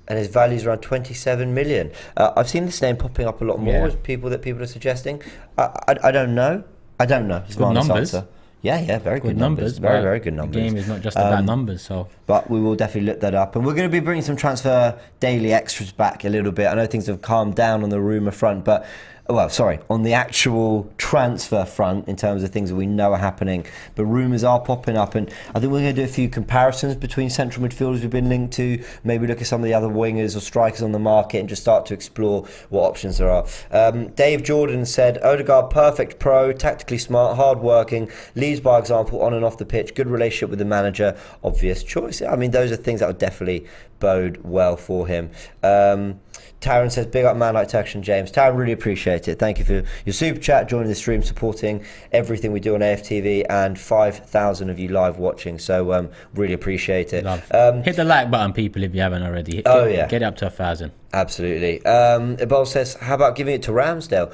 value is around 27 million. I've seen this name popping up a lot more as people are suggesting. I don't know. It's good numbers. Answer. Yeah, very good numbers. Very good numbers. The game is not just about numbers, so. But we will definitely look that up, and we're going to be bringing some transfer daily extras back a little bit. I know things have calmed down on the rumour front, but. On the actual transfer front in terms of things that we know are happening. But rumours are popping up, and I think we're going to do a few comparisons between central midfielders we've been linked to, maybe look at some of the other wingers or strikers on the market and just start to explore what options there are. Dave Jordan said, Odegaard, perfect pro, tactically smart, hard-working, leads by example on and off the pitch, good relationship with the manager, obvious choice. I mean, those are things that would definitely bode well for him. Taryn says, big up man like Turkish and James. Taryn, really appreciate it. Thank you for your super chat, joining the stream, supporting everything we do on AFTV, and 5,000 of you live watching. So really appreciate it. Hit the like button, people, if you haven't already. Get it up to 1,000. Absolutely. Ibol says, how about giving it to Ramsdale?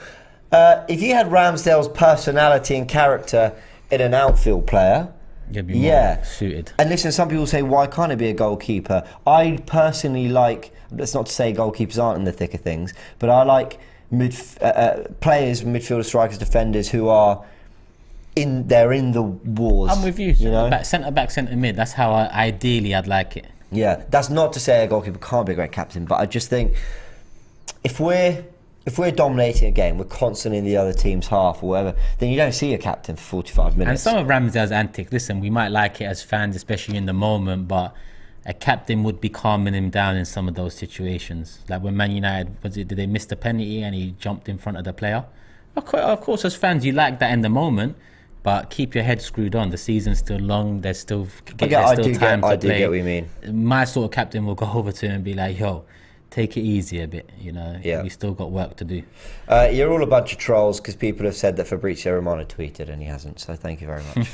If you had Ramsdale's personality and character in an outfield player, you'd be more suited. And listen, some people say, why can't it be a goalkeeper? I personally like, that's not to say goalkeepers aren't in the thick of things, but I like players, midfielders, strikers, defenders who are in the wars. I'm with you. Centre back, centre mid. That's how ideally I'd like it. Yeah, that's not to say a goalkeeper can't be a great captain, but I just think if we're dominating a game, we're constantly in the other team's half or whatever, then you don't see a captain for 45 minutes. And some of Ramsdale's antics, listen, we might like it as fans, especially in the moment, but a captain would be calming him down in some of those situations. Like when Man United, did they miss the penalty and he jumped in front of the player? Of course, as fans, you like that in the moment, But keep your head screwed on. The season's still long. There's still time to play. I do get what you mean. My sort of captain will go over to him and be like, yo, take it easy a bit, you know. Yeah. We still got work to do. You're all a bunch of trolls because people have said that Fabrizio Romano tweeted and he hasn't, so thank you very much.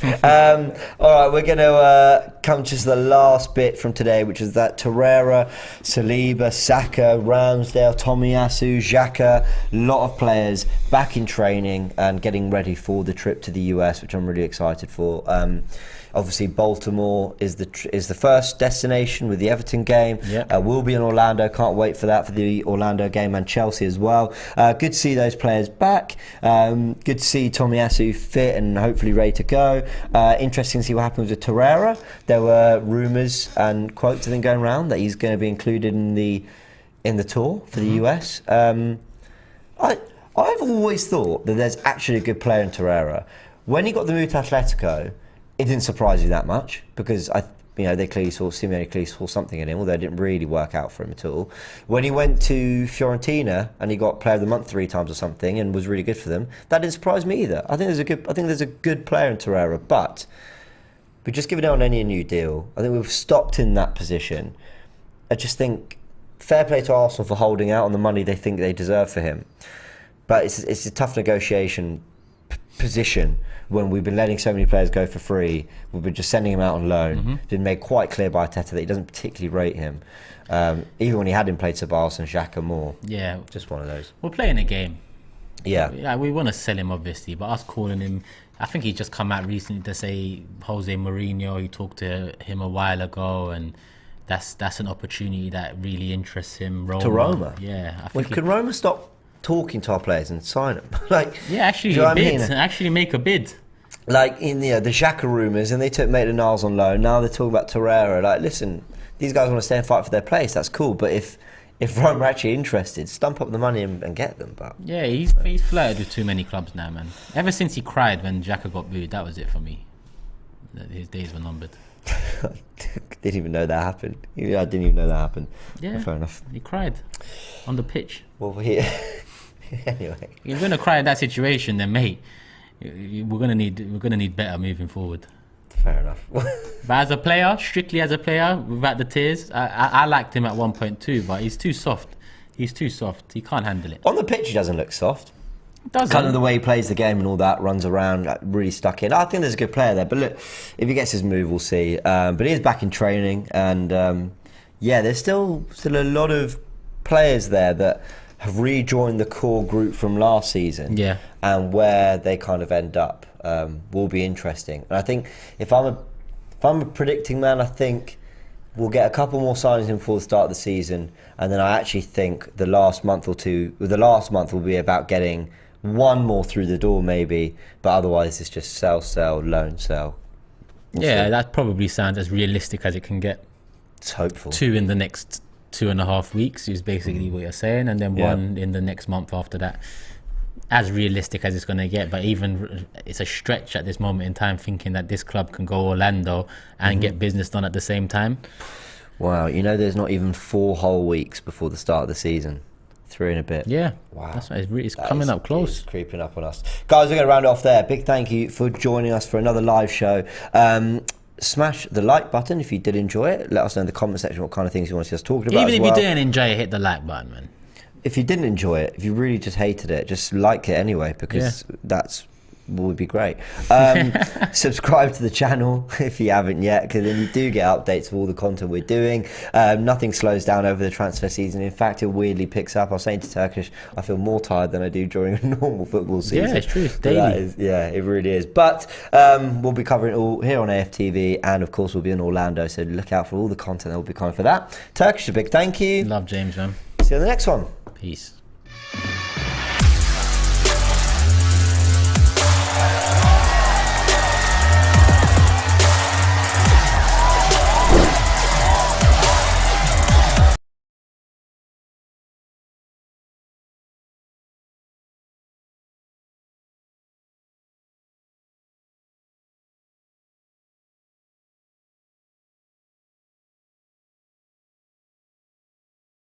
All right, we're going to come to the last bit from today, which is that Torreira, Saliba, Saka, Ramsdale, Tomiyasu, Xhaka, a lot of players back in training and getting ready for the trip to the US, which I'm really excited for. Obviously, Baltimore is the first destination with the Everton game. Yep. We'll be in Orlando. Can't wait for that, for the Orlando game, and Chelsea as well. Good to see those players back. Good to see Tomiyasu fit and hopefully ready to go. Interesting to see what happens with Torreira. There were rumours and quotes, I think, going around that he's going to be included in the tour for the US. I've always thought that there's actually a good player in Torreira. When he got the move to Atletico, it didn't surprise me that much because Simeone clearly saw something in him, although it didn't really work out for him at all. When he went to Fiorentina and he got Player of the Month 3 times or something and was really good for them, that didn't surprise me either. I think there's a good player in Torreira, but we just give it out on any new deal. I think we've stopped in that position. I just think fair play to Arsenal for holding out on the money they think they deserve for him, but it's a tough negotiation position when we've been letting so many players go for free. We've been just sending him out on loan. It's been made quite clear by Arteta that he doesn't particularly rate him, even when he had him played Ceballos and Xhaka more. Yeah, just one of those. We're playing a game. Yeah, we want to sell him obviously, but us calling him, I think he's just come out recently to say Jose Mourinho. He talked to him a while ago, and that's an opportunity that really interests him. To Roma. Yeah, I think can Roma stop talking to our players and sign them? Actually make a bid. Like in the Xhaka rumours, and they made the Niles on loan. Now they're talking about Torreira. Like, listen, these guys want to stay and fight for their place. That's cool, but if Roma are actually interested, stump up the money and get them. But yeah, he's flirted with too many clubs now, man. Ever since he cried when Xhaka got booed, that was it for me. His days were numbered. Didn't even know that happened. I didn't even know that happened. Yeah, fair enough. He cried on the pitch. Well, anyway, you're gonna cry in that situation, then mate, we're gonna need better moving forward. Fair enough. But as a player, strictly as a player, without the tears, I liked him at 1.2, but he's too soft. He can't handle it. On the pitch, he doesn't look soft. Doesn't. Kind of the way he plays the game and all that, runs around, really stuck in. I think there's a good player there, but look, if he gets his move, we'll see. But he is back in training, and there's still a lot of players there that have rejoined the core group from last season. Yeah. And where they kind of end up will be interesting. And I think if I'm a predicting man, I think we'll get a couple more signings in before the start of the season, and then I actually think the last month will be about getting one more through the door maybe, but otherwise it's just sell, loan, sell. We'll see. That probably sounds as realistic as it can get. It's hopeful. 2 in the next 2.5 weeks is basically what you're saying, and then 1 in the next month after that. As realistic as it's going to get, but even it's a stretch at this moment in time thinking that this club can go Orlando and get business done at the same time. Wow, there's not even 4 whole weeks before the start of the season. 3 and a bit. Yeah. Wow. That's right. It's coming up close. It's creeping up on us. Guys, we're going to round it off there. Big thank you for joining us for another live show. Smash the like button if you did enjoy it. Let us know in the comment section what kind of things you want to see us talking about. Even if you didn't enjoy it, hit the like button, man. If you didn't enjoy it, if you really just hated it, just like it anyway, because that's would be great. Subscribe to the channel if you haven't yet, because then you do get updates of all the content we're doing. Nothing slows down over the transfer season. In fact, it weirdly picks up. I was saying to Turkish, I feel more tired than I do during a normal football season. Yeah, it's true. It's daily. It really is. But we'll be covering it all here on AFTV, and of course we'll be in Orlando, so look out for all the content that will be coming for that. Turkish, a big thank you. Love James, man. See you on the next one. Peace.